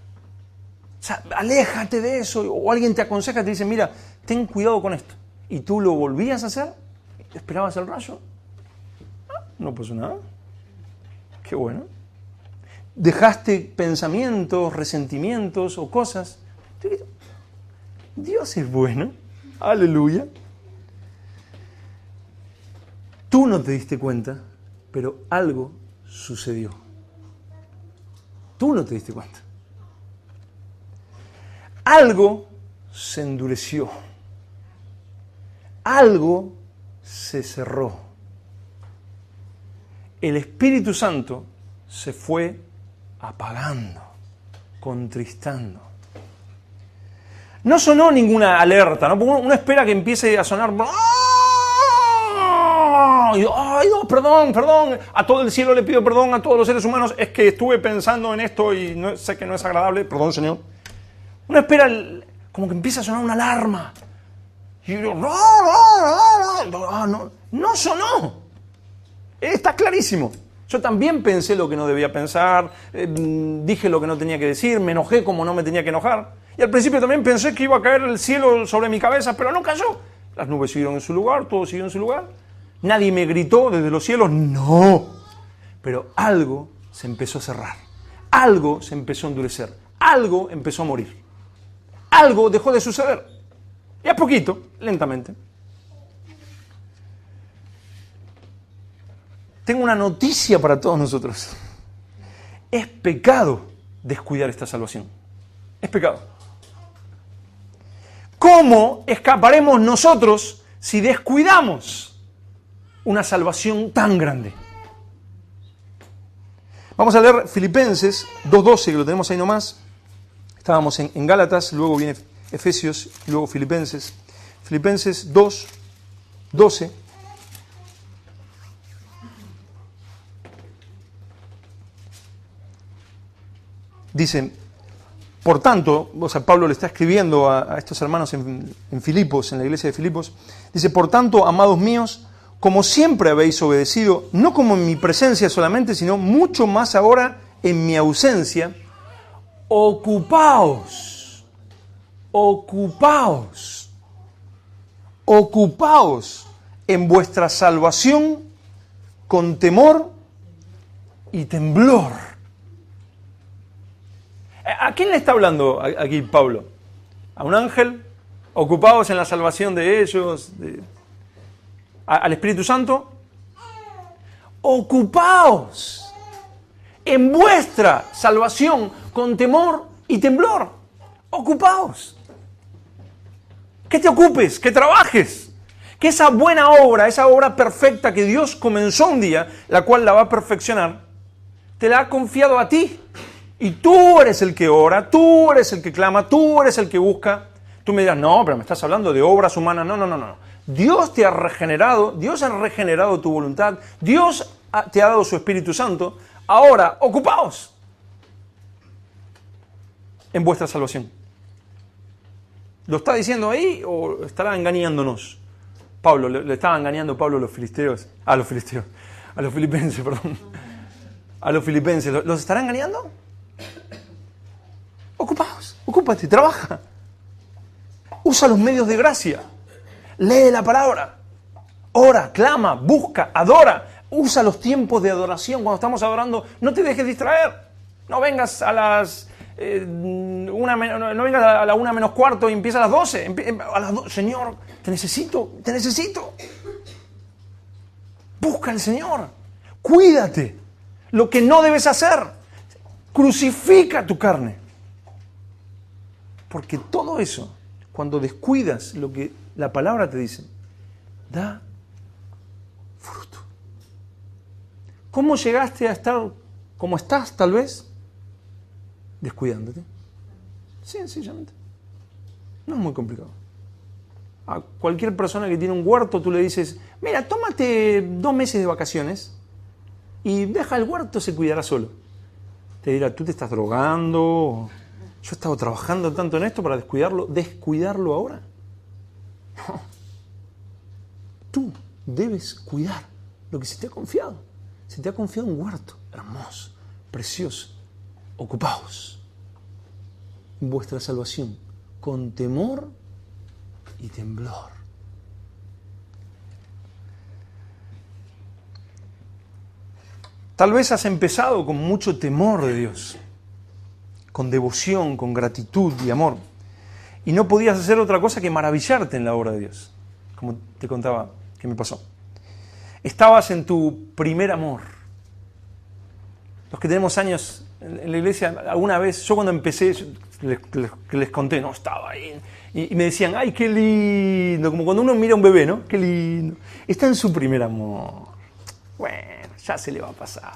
sea, aléjate de eso. O alguien te aconseja, te dice, mira, ten cuidado con esto. Y tú lo volvías a hacer, esperabas el rayo. No pasó nada. Qué bueno. Dejaste pensamientos, resentimientos o cosas. Dios es bueno. Aleluya. Tú no te diste cuenta, pero algo sucedió. Tú no te diste cuenta. Algo se endureció. Algo se cerró. El Espíritu Santo se fue apagando, contristando. No sonó ninguna alerta, ¿no? Uno espera que empiece a sonar. Ay, no, perdón, a todo el cielo le pido perdón, a todos los seres humanos, es que estuve pensando en esto y no, sé que no es agradable, perdón, Señor. Uno espera como que empieza a sonar una alarma. Y yo, no sonó. Está clarísimo. Yo también pensé lo que no debía pensar, dije lo que no tenía que decir, me enojé como no me tenía que enojar. Y al principio también pensé que iba a caer el cielo sobre mi cabeza, pero no cayó. Las nubes siguieron en su lugar, todo siguió en su lugar. Nadie me gritó desde los cielos, no. Pero algo se empezó a cerrar, algo se empezó a endurecer, algo empezó a morir, algo dejó de suceder. Y a poquito, lentamente. Tengo una noticia para todos nosotros. Es pecado descuidar esta salvación. Es pecado. ¿Cómo escaparemos nosotros si descuidamos una salvación tan grande? Vamos a leer Filipenses 2:12, que lo tenemos ahí nomás. Estábamos en Gálatas, luego viene Efesios y luego Filipenses. Filipenses 2:12. Dice, por tanto, o sea, Pablo le está escribiendo a estos hermanos en Filipos, en la iglesia de Filipos, dice, por tanto, amados míos, como siempre habéis obedecido, no como en mi presencia solamente, sino mucho más ahora en mi ausencia, ocupaos en vuestra salvación con temor y temblor. ¿A quién le está hablando aquí Pablo? ¿A un ángel? ¿Ocupados en la salvación de ellos? ¿Al Espíritu Santo? Ocupaos en vuestra salvación con temor y temblor. Ocupaos. Que te ocupes, que trabajes. Que esa buena obra, esa obra perfecta que Dios comenzó un día, la cual la va a perfeccionar, te la ha confiado a ti. Y tú eres el que ora, tú eres el que clama, tú eres el que busca. Tú me dirás, no, pero me estás hablando de obras humanas. No. Dios te ha regenerado, Dios ha regenerado tu voluntad, Dios te ha dado su Espíritu Santo. Ahora, ocupaos en vuestra salvación. ¿Lo está diciendo ahí o estará engañándonos? Pablo, le estaba engañando Pablo a los filipenses, perdón. A los filipenses, ¿los estará engañando? Ocupaos, ocúpate, trabaja. Usa los medios de gracia. Lee la palabra. Ora, clama, busca, adora. Usa los tiempos de adoración. Cuando estamos adorando, no te dejes distraer. No vengas a las no vengas a la 1:45 y empieza a las 12. A las 12. Señor, te necesito. Busca al Señor. Cuídate. Lo que no debes hacer. Crucifica tu carne. Porque todo eso, cuando descuidas lo que la palabra te dice, da fruto. ¿Cómo llegaste a estar como estás, tal vez? Descuidándote. Sencillamente. No es muy complicado. A cualquier persona que tiene un huerto tú le dices, mira, tómate 2 meses de vacaciones y deja el huerto, se cuidará solo. Te dirá, tú te estás drogando, yo he estado trabajando tanto en esto para descuidarlo ahora. No. Tú debes cuidar lo que se te ha confiado. Se te ha confiado un huerto hermoso, precioso. Ocupaos en vuestra salvación con temor y temblor. Tal vez has empezado con mucho temor de Dios, con devoción, con gratitud y amor, y no podías hacer otra cosa que maravillarte en la obra de Dios, como te contaba que me pasó. Estabas en tu primer amor. Los que tenemos años en la iglesia, alguna vez, yo cuando empecé, les conté, no, estaba ahí, y me decían, ay, qué lindo, como cuando uno mira a un bebé, ¿no? Qué lindo. Está en su primer amor. Bueno, ya se le va a pasar.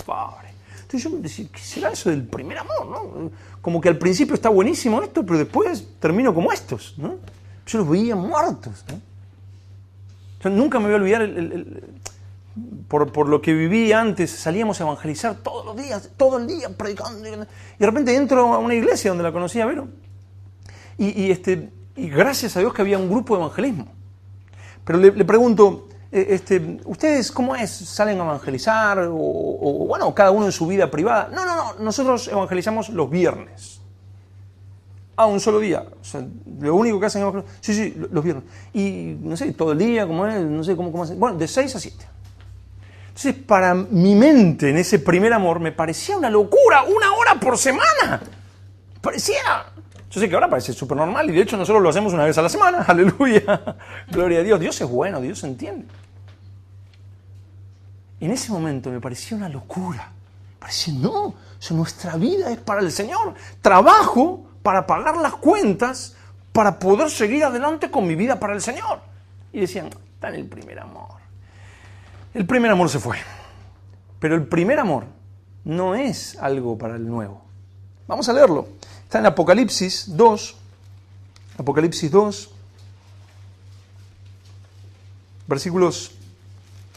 Pobre. Entonces yo me decía, ¿qué será eso del primer amor, no? Como que al principio está buenísimo esto, pero después termino como estos, ¿no? Yo los veía muertos, ¿no? Yo nunca me voy a olvidar por lo que viví antes. Salíamos a evangelizar todos los días, todo el día predicando, y de repente entro a una iglesia donde la conocí a Vero y gracias a Dios que había un grupo de evangelismo. Pero le pregunto, ¿ustedes cómo es? ¿Salen a evangelizar? O bueno, cada uno en su vida privada. No, nosotros evangelizamos los viernes. Un solo día. O sea, lo único que hacen es... Sí, los viernes. Y no sé, todo el día, ¿cómo es? No sé cómo hacen. Bueno, de 6 a 7. Entonces, para mi mente, en ese primer amor, me parecía una locura, 1 hora por semana. Parecía... Yo sé que ahora parece súper normal, y de hecho nosotros lo hacemos una vez a la semana. Aleluya. Gloria a Dios. Dios es bueno, Dios entiende. En ese momento me parecía una locura. Parecía, no, o sea, nuestra vida es para el Señor. Trabajo para pagar las cuentas, para poder seguir adelante con mi vida para el Señor. Y decían, está en el primer amor. El primer amor se fue. Pero el primer amor no es algo para el nuevo. Vamos a leerlo. Está en Apocalipsis 2. Apocalipsis 2. Versículos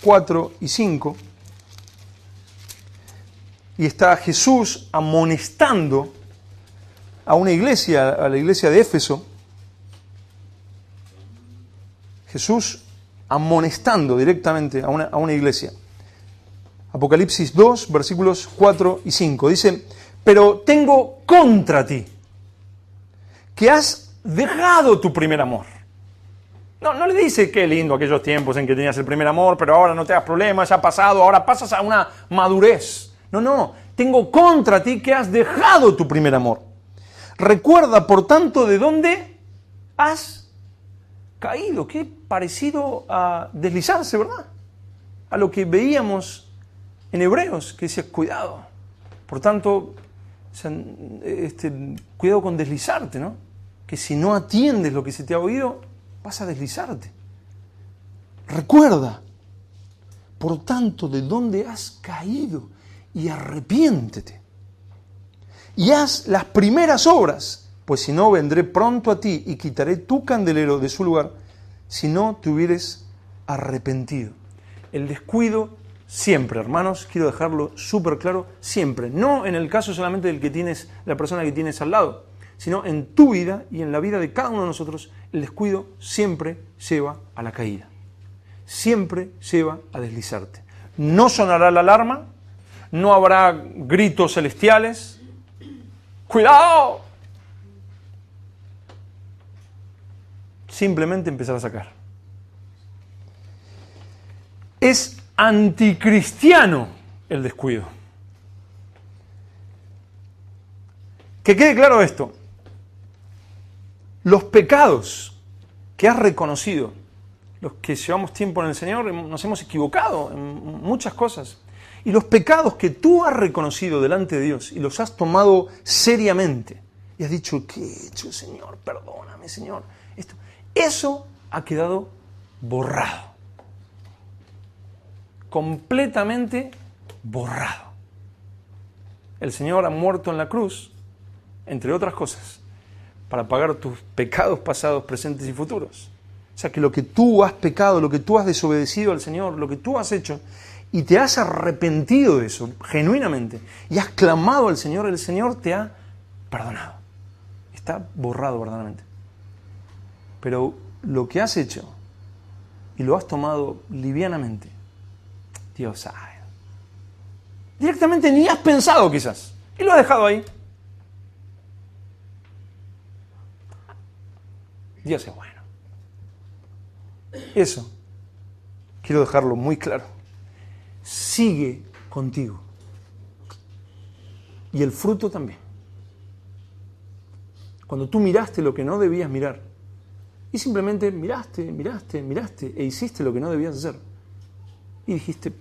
4 y 5. Y está Jesús amonestando a una iglesia, a la iglesia de Éfeso. Jesús amonestando directamente a una iglesia. Apocalipsis 2, versículos 4 y 5. Dice, pero tengo contra ti, que has dejado tu primer amor. No le dice, qué lindo aquellos tiempos en que tenías el primer amor, pero ahora no te das problemas, ya ha pasado, ahora pasas a una madurez. No, tengo contra ti que has dejado tu primer amor. Recuerda, por tanto, de dónde has caído. Qué parecido a deslizarse, ¿verdad? A lo que veíamos en Hebreos, que decía, cuidado. Por tanto, cuidado con deslizarte, ¿no? Que si no atiendes lo que se te ha oído, vas a deslizarte. Recuerda, por tanto, de dónde has caído y arrepiéntete. Y haz las primeras obras, pues si no, vendré pronto a ti y quitaré tu candelero de su lugar, si no te hubieres arrepentido. El descuido siempre, hermanos, quiero dejarlo súper claro, siempre. No en el caso solamente del que tienes, la persona que tienes al lado, sino en tu vida y en la vida de cada uno de nosotros, el descuido siempre lleva a la caída. Siempre lleva a deslizarte. No sonará la alarma, no habrá gritos celestiales. ¡Cuidado! Simplemente empezar a sacar. Es anticristiano el descuido. Que quede claro esto. Los pecados que has reconocido, los que llevamos tiempo en el Señor, nos hemos equivocado en muchas cosas. Y los pecados que tú has reconocido delante de Dios y los has tomado seriamente y has dicho, ¿qué he hecho, Señor? Perdóname, Señor. Eso ha quedado borrado. Completamente borrado. El Señor ha muerto en la cruz, entre otras cosas, para pagar tus pecados pasados, presentes y futuros. O sea, que lo que tú has pecado, lo que tú has desobedecido al Señor, lo que tú has hecho, y te has arrepentido de eso, genuinamente, y has clamado al Señor, el Señor te ha perdonado. Está borrado verdaderamente. Pero lo que has hecho, y lo has tomado livianamente, Dios sabe. Directamente ni has pensado quizás, y lo has dejado ahí. Dios es bueno. Eso, quiero dejarlo muy claro, sigue contigo. Y el fruto también. Cuando tú miraste lo que no debías mirar, y simplemente miraste, e hiciste lo que no debías hacer, y dijiste,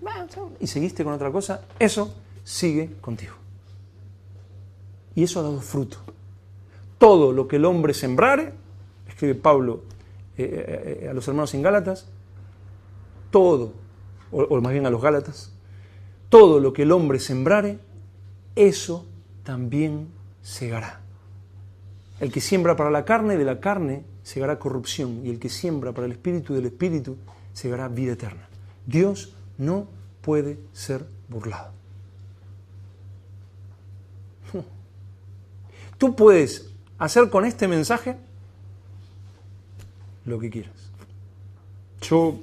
y seguiste con otra cosa, eso sigue contigo. Y eso ha dado fruto. Todo lo que el hombre sembrare, escribe Pablo a los hermanos en Gálatas, todo, o más bien a los Gálatas, todo lo que el hombre sembrare, eso también segará. El que siembra para la carne, de la carne segará corrupción, y el que siembra para el espíritu, del espíritu segará vida eterna. Dios no puede ser burlado. Tú puedes hacer con este mensaje lo que quieras. Yo,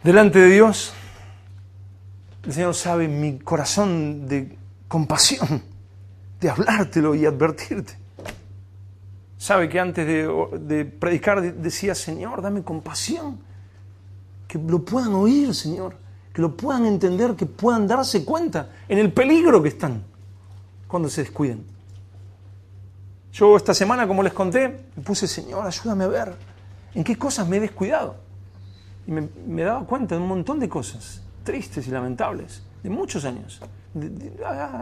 delante de Dios, el Señor sabe mi corazón de compasión, de hablártelo y advertirte. Sabe que antes de predicar decía, Señor, dame compasión, que lo puedan oír, Señor, que lo puedan entender, que puedan darse cuenta en el peligro que están cuando se descuiden. Yo esta semana, como les conté, me puse, Señor, ayúdame a ver en qué cosas me he descuidado. Y me daba cuenta de un montón de cosas tristes y lamentables, de muchos años,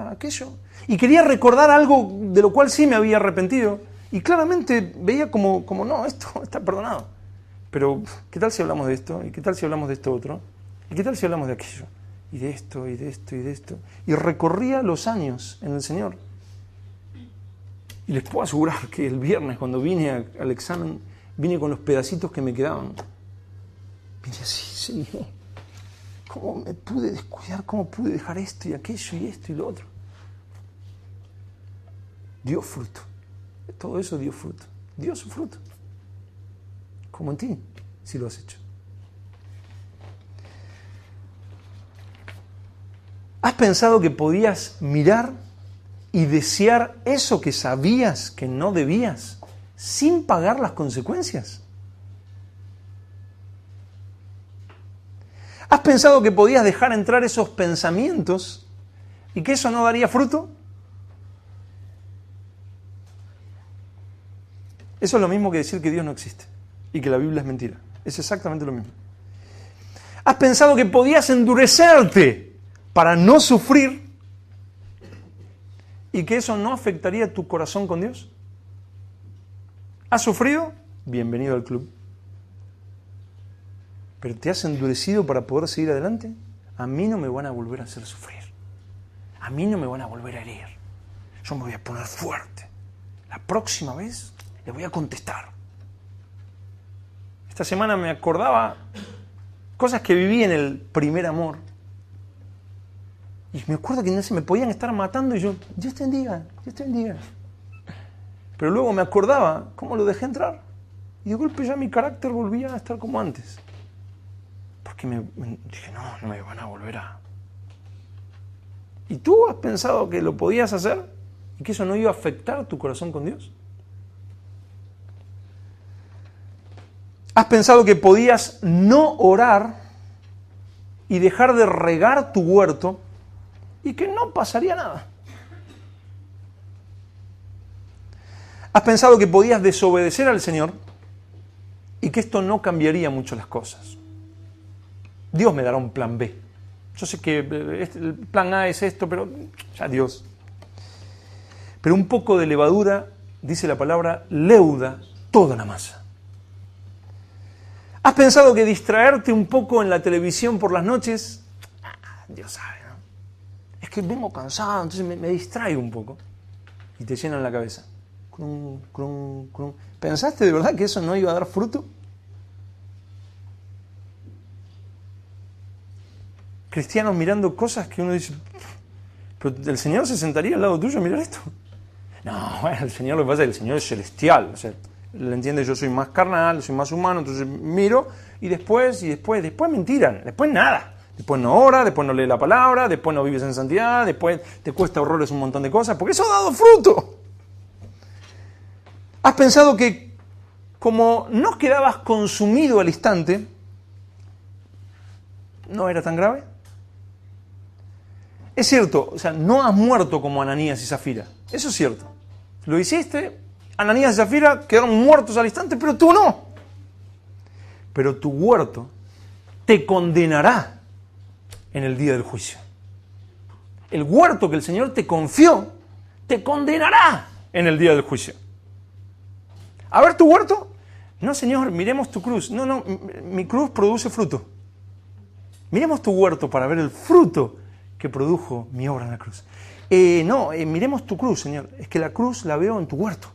aquello. Y quería recordar algo de lo cual sí me había arrepentido, y claramente veía como no, esto está perdonado. Pero, ¿qué tal si hablamos de esto? ¿Y qué tal si hablamos de esto otro? ¿Y qué tal si hablamos de aquello? Y de esto, y de esto, y de esto. Y recorría los años en el Señor. Y les puedo asegurar que el viernes, cuando vine al examen, vine con los pedacitos que me quedaban. Vine así, Señor, ¿cómo me pude descuidar? ¿Cómo pude dejar esto y aquello y esto y lo otro? Dio fruto. Todo eso dio fruto. Dio su fruto. Como en ti, si lo has hecho. ¿Has pensado que podías mirar y desear eso que sabías que no debías sin pagar las consecuencias? ¿Has pensado que podías dejar entrar esos pensamientos y que eso no daría fruto? Eso es lo mismo que decir que Dios no existe y que la Biblia es mentira. Es exactamente lo mismo. ¿Has pensado que podías endurecerte para no sufrir y que eso no afectaría tu corazón con Dios? ¿Has sufrido? Bienvenido al club. ¿Pero te has endurecido para poder seguir adelante? A mí no me van a volver a hacer sufrir. A mí no me van a volver a herir. Yo me voy a poner fuerte. La próxima vez le voy a contestar. Esta semana me acordaba cosas que viví en el primer amor. Y me acuerdo que no se me podían estar matando y yo, Dios te bendiga, Dios te bendiga. Pero luego me acordaba cómo lo dejé entrar. Y de golpe ya mi carácter volvía a estar como antes. Porque dije, no me van a volver a... ¿Y tú has pensado que lo podías hacer y que eso no iba a afectar tu corazón con Dios? ¿Has pensado que podías no orar y dejar de regar tu huerto y que no pasaría nada? ¿Has pensado que podías desobedecer al Señor y que esto no cambiaría mucho las cosas? Dios me dará un plan B. Yo sé que el plan A es esto, pero ya Dios. Pero un poco de levadura, dice la palabra, leuda toda la masa. ¿Has pensado que distraerte un poco en la televisión por las noches? Dios sabe, ¿no? Es que vengo cansado, entonces me distraigo un poco. Y te llenan la cabeza. crum, crum, crum. ¿Pensaste de verdad que eso no iba a dar fruto? Cristianos mirando cosas que uno dice, pero el Señor se sentaría al lado tuyo a mirar esto. No, bueno, el Señor, lo que pasa es que el Señor es celestial, o sea, Él entiende, yo soy más carnal, soy más humano, entonces miro y después mentira, después nada. Después no ora, después no lee la palabra, después no vives en santidad, después te cuesta horrores un montón de cosas, porque eso ha dado fruto. ¿Has pensado que como no quedabas consumido al instante, no era tan grave? Es cierto, o sea, no has muerto como Ananías y Zafira, eso es cierto. Lo hiciste, Ananías y Zafira quedaron muertos al instante, pero tú no. Pero tu huerto te condenará en el día del juicio. El huerto que el Señor te confió, te condenará en el día del juicio. A ver tu huerto. No, Señor, miremos tu cruz. No, mi cruz produce fruto. Miremos tu huerto para ver el fruto que produjo mi obra en la cruz. Miremos tu cruz, Señor. Es que la cruz la veo en tu huerto.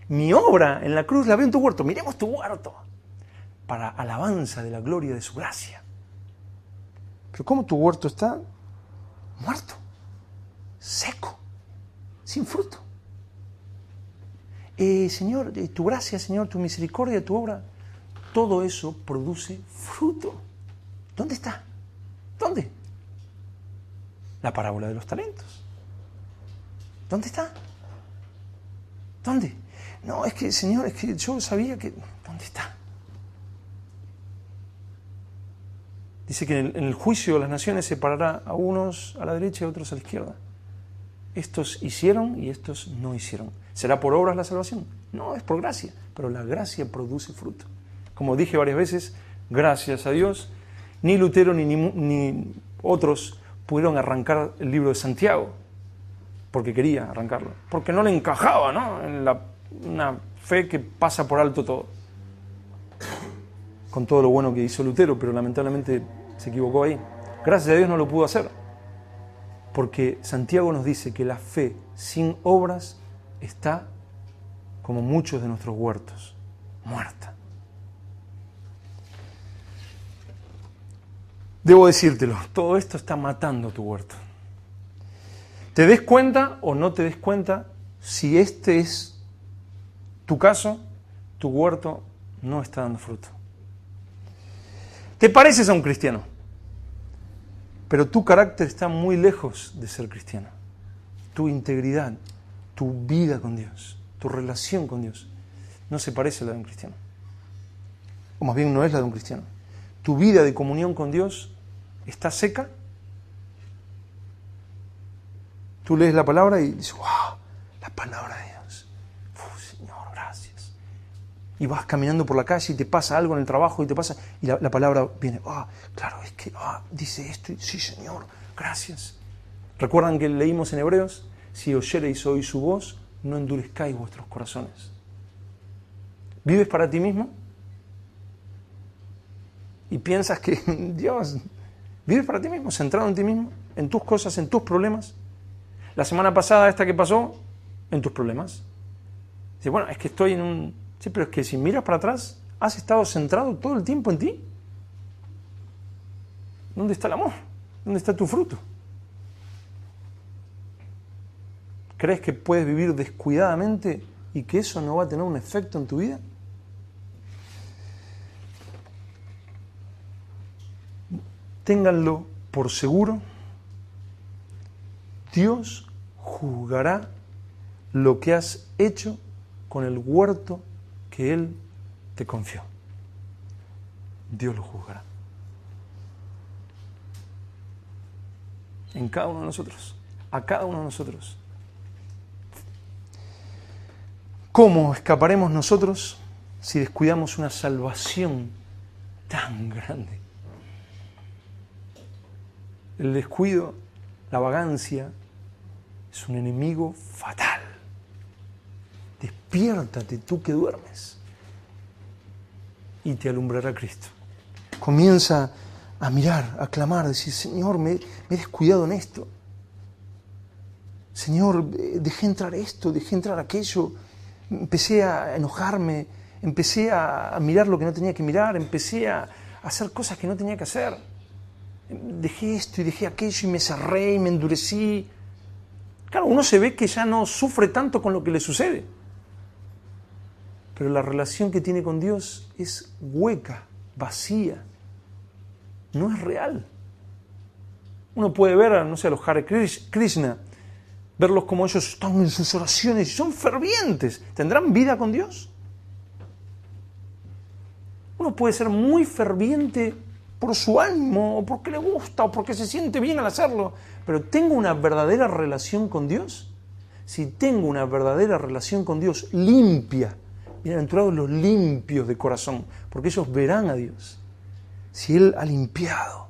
Mi obra en la cruz la veo en tu huerto. Miremos tu huerto para alabanza de la gloria de su gracia. Pero ¿cómo tu huerto está? Muerto, seco, sin fruto. Señor, tu gracia, Señor, tu misericordia, tu obra, todo eso produce fruto. ¿Dónde está? ¿Dónde? La parábola de los talentos. ¿Dónde está? ¿Dónde? No, es que, Señor, es que yo sabía que... ¿Dónde está? Dice que en el juicio de las naciones separará a unos a la derecha y a otros a la izquierda. Estos hicieron y estos no hicieron. ¿Será por obras la salvación? No, es por gracia, pero la gracia produce fruto. Como dije varias veces, gracias a Dios, ni Lutero ni otros pudieron arrancar el libro de Santiago, porque quería arrancarlo, porque no le encajaba, ¿no?, en una fe que pasa por alto todo. Con todo lo bueno que hizo Lutero, pero lamentablemente se equivocó ahí. Gracias a Dios no lo pudo hacer, porque Santiago nos dice que la fe sin obras está, como muchos de nuestros huertos, muerta. Debo decírtelo, todo esto está matando tu huerto. Te des cuenta o no te des cuenta, si este es tu caso, tu huerto no está dando fruto. Te pareces a un cristiano, pero tu carácter está muy lejos de ser cristiano. Tu integridad, tu vida con Dios, tu relación con Dios, no se parece a la de un cristiano. O más bien no es la de un cristiano. Tu vida de comunión con Dios está seca. Tú lees la palabra y dices, ¡wow! La palabra de Dios. Señor, gracias. Y vas caminando por la calle y te pasa algo en el trabajo y la palabra viene, claro, es que dice esto, sí, Señor, gracias. ¿Recuerdan que leímos en Hebreos? Si oyereis hoy su voz, no endurezcáis vuestros corazones. ¿Vives para ti mismo? Y piensas que Dios, ¿vives para ti mismo, centrado en ti mismo, en tus cosas, en tus problemas? La semana pasada, esta que pasó, en tus problemas. Dice, bueno, es que estoy en un... Sí, pero es que si miras para atrás, ¿has estado centrado todo el tiempo en ti? ¿Dónde está el amor? ¿Dónde está tu fruto? ¿Crees que puedes vivir descuidadamente y que eso no va a tener un efecto en tu vida? Ténganlo por seguro, Dios juzgará lo que has hecho con el huerto que Él te confió. Dios lo juzgará. En cada uno de nosotros, a cada uno de nosotros. ¿Cómo escaparemos nosotros si descuidamos una salvación tan grande? El descuido, la vagancia, es un enemigo fatal. Despiértate tú que duermes y te alumbrará Cristo. Comienza a mirar, a clamar, a decir, Señor, me he descuidado en esto. Señor, dejé entrar esto, dejé entrar aquello, empecé a enojarme, empecé a mirar lo que no tenía que mirar, empecé a hacer cosas que no tenía que hacer. Dejé esto y dejé aquello y me cerré y me endurecí. Claro, uno se ve que ya no sufre tanto con lo que le sucede. Pero la relación que tiene con Dios es hueca, vacía. No es real. Uno puede ver, no sé, a los Hare Krishna, verlos como ellos están en sus oraciones y son fervientes. ¿Tendrán vida con Dios? Uno puede ser muy ferviente por su ánimo, o porque le gusta, o porque se siente bien al hacerlo. Pero ¿tengo una verdadera relación con Dios? Si tengo una verdadera relación con Dios limpia, bienaventurados los limpios de corazón, porque ellos verán a Dios. Si Él ha limpiado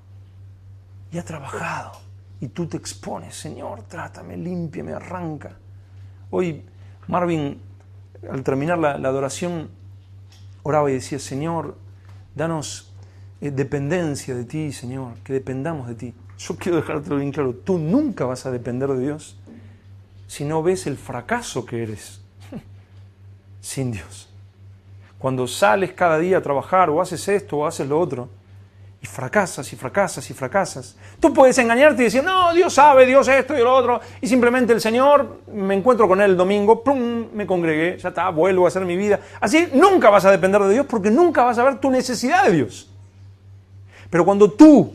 y ha trabajado, y tú te expones, Señor, trátame, límpiame, arranca. Hoy Marvin, al terminar la adoración, oraba y decía, Señor, danos dependencia de ti, Señor, que dependamos de ti. Yo quiero dejártelo bien claro, tú nunca vas a depender de Dios si no ves el fracaso que eres sin Dios. Cuando sales cada día a trabajar o haces esto o haces lo otro y fracasas y fracasas y fracasas, tú puedes engañarte y decir, no, Dios sabe, Dios esto y lo otro, y simplemente el Señor, me encuentro con Él el domingo, ¡pum!, me congregué, ya está, vuelvo a hacer mi vida. Así nunca vas a depender de Dios porque nunca vas a ver tu necesidad de Dios. Pero cuando tú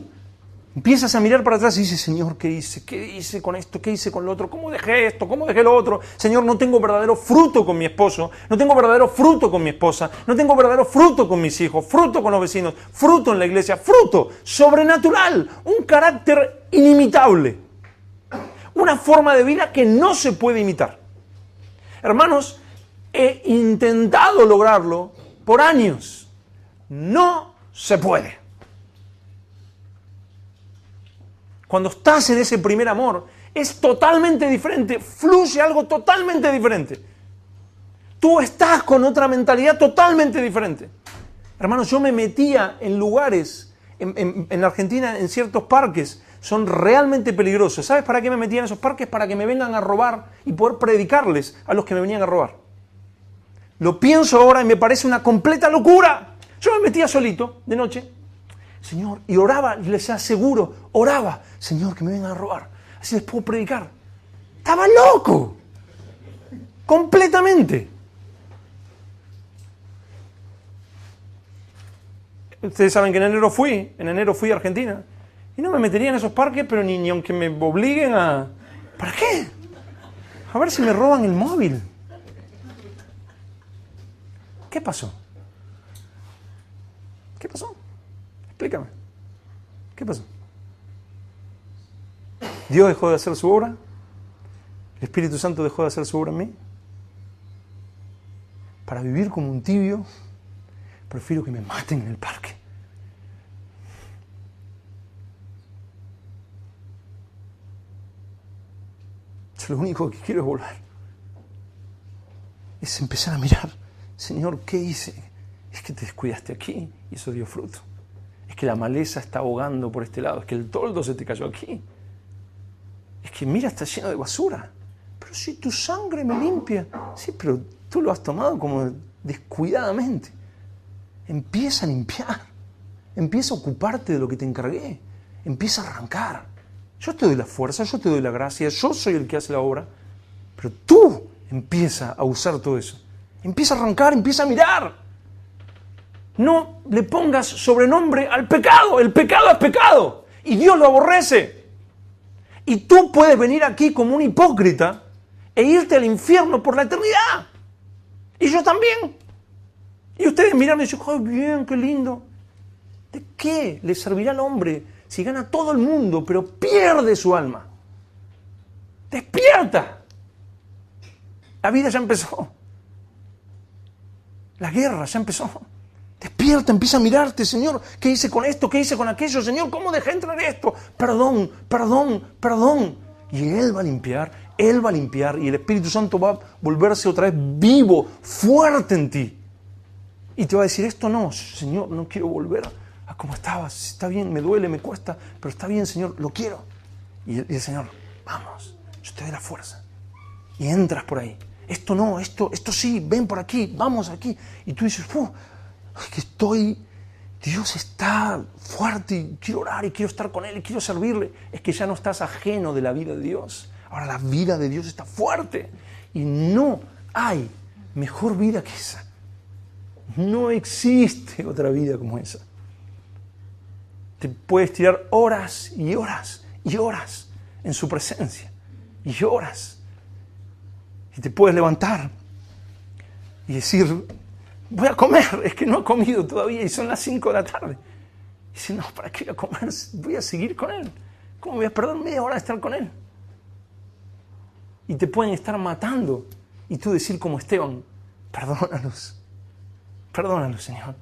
empiezas a mirar para atrás y dices, Señor, ¿qué hice? ¿Qué hice con esto? ¿Qué hice con lo otro? ¿Cómo dejé esto? ¿Cómo dejé lo otro? Señor, no tengo verdadero fruto con mi esposo, no tengo verdadero fruto con mi esposa, no tengo verdadero fruto con mis hijos, fruto con los vecinos, fruto en la iglesia, fruto sobrenatural, un carácter inimitable, una forma de vida que no se puede imitar. Hermanos, he intentado lograrlo por años. No se puede. Cuando estás en ese primer amor, es totalmente diferente, fluye algo totalmente diferente. Tú estás con otra mentalidad totalmente diferente. Hermanos, yo me metía en lugares, en Argentina, en ciertos parques, son realmente peligrosos. ¿Sabes para qué me metía en esos parques? Para que me vengan a robar y poder predicarles a los que me venían a robar. Lo pienso ahora y me parece una completa locura. Yo me metía solito, de noche, Señor, y oraba, y les aseguro, oraba, Señor, que me vengan a robar, así les puedo predicar. Estaba loco, completamente. Ustedes saben que en enero fui a Argentina, y no me metería en esos parques, pero ni aunque me obliguen a... ¿Para qué? A ver si me roban el móvil. ¿Qué pasó? ¿Qué pasó? Explícame. ¿Qué pasó? ¿Dios dejó de hacer su obra? ¿El Espíritu Santo dejó de hacer su obra en mí? Para vivir como un tibio, prefiero que me maten en el parque. Yo lo único que quiero es volver. Es empezar a mirar, Señor, ¿qué hice? Es que te descuidaste aquí y eso dio fruto. Es que la maleza está ahogando por este lado, es que el toldo se te cayó aquí. Es que mira, está lleno de basura. Pero si tu sangre me limpia. Sí, pero tú lo has tomado como descuidadamente. Empieza a limpiar. Empieza a ocuparte de lo que te encargué. Empieza a arrancar. Yo te doy la fuerza, yo te doy la gracia, yo soy el que hace la obra. Pero tú empieza a usar todo eso. Empieza a arrancar, empieza a mirar. No le pongas sobrenombre al pecado. El pecado es pecado. Y Dios lo aborrece. Y tú puedes venir aquí como un hipócrita e irte al infierno por la eternidad. Y yo también. Y ustedes miran y dicen, ¡ay, bien, qué lindo! ¿De qué le servirá al hombre si gana todo el mundo, pero pierde su alma? ¡Despierta! La vida ya empezó. La guerra ya empezó. Despierta, empieza a mirarte, Señor. ¿Qué hice con esto? ¿Qué hice con aquello? Señor, ¿cómo dejé entrar esto? Perdón, perdón, perdón. Y Él va a limpiar, y el Espíritu Santo va a volverse otra vez vivo, fuerte en ti. Y te va a decir, esto no, Señor, no quiero volver a como estabas. Está bien, me duele, me cuesta, pero está bien, Señor, lo quiero. Y el Señor, vamos, yo te doy la fuerza. Y entras por ahí. Esto no, esto sí, ven por aquí, vamos aquí. Y tú dices, que Dios está fuerte y quiero orar y quiero estar con Él y quiero servirle. Es que ya no estás ajeno de la vida de Dios. Ahora la vida de Dios está fuerte. Y no hay mejor vida que esa. No existe otra vida como esa. Te puedes tirar horas y horas y horas en su presencia. Y horas. Y te puedes levantar y decir, voy a comer, es que no he comido todavía y son las 5 de la tarde. Y dice, no, ¿para qué voy a comer? Voy a seguir con Él. ¿Cómo voy a perder media hora de estar con Él? Y te pueden estar matando. Y tú decir como Esteban, perdónalos, perdónalos, Señor,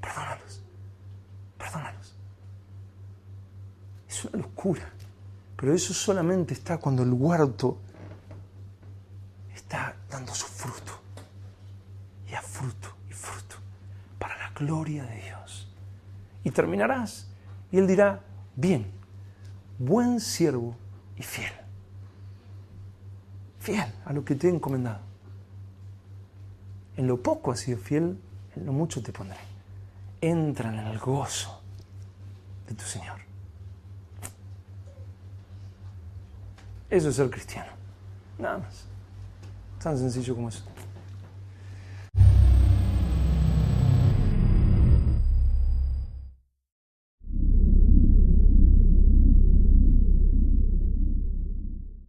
perdónalos, perdónalos. Es una locura. Pero eso solamente está cuando el huerto está dando su fruto. Y a fruto y fruto. Para la gloria de Dios. Y terminarás. Y Él dirá, bien, buen siervo y fiel. Fiel a lo que te he encomendado. En lo poco has sido fiel, en lo mucho te pondré. Entra en el gozo de tu Señor. Eso es ser cristiano. Nada más. Tan sencillo como eso.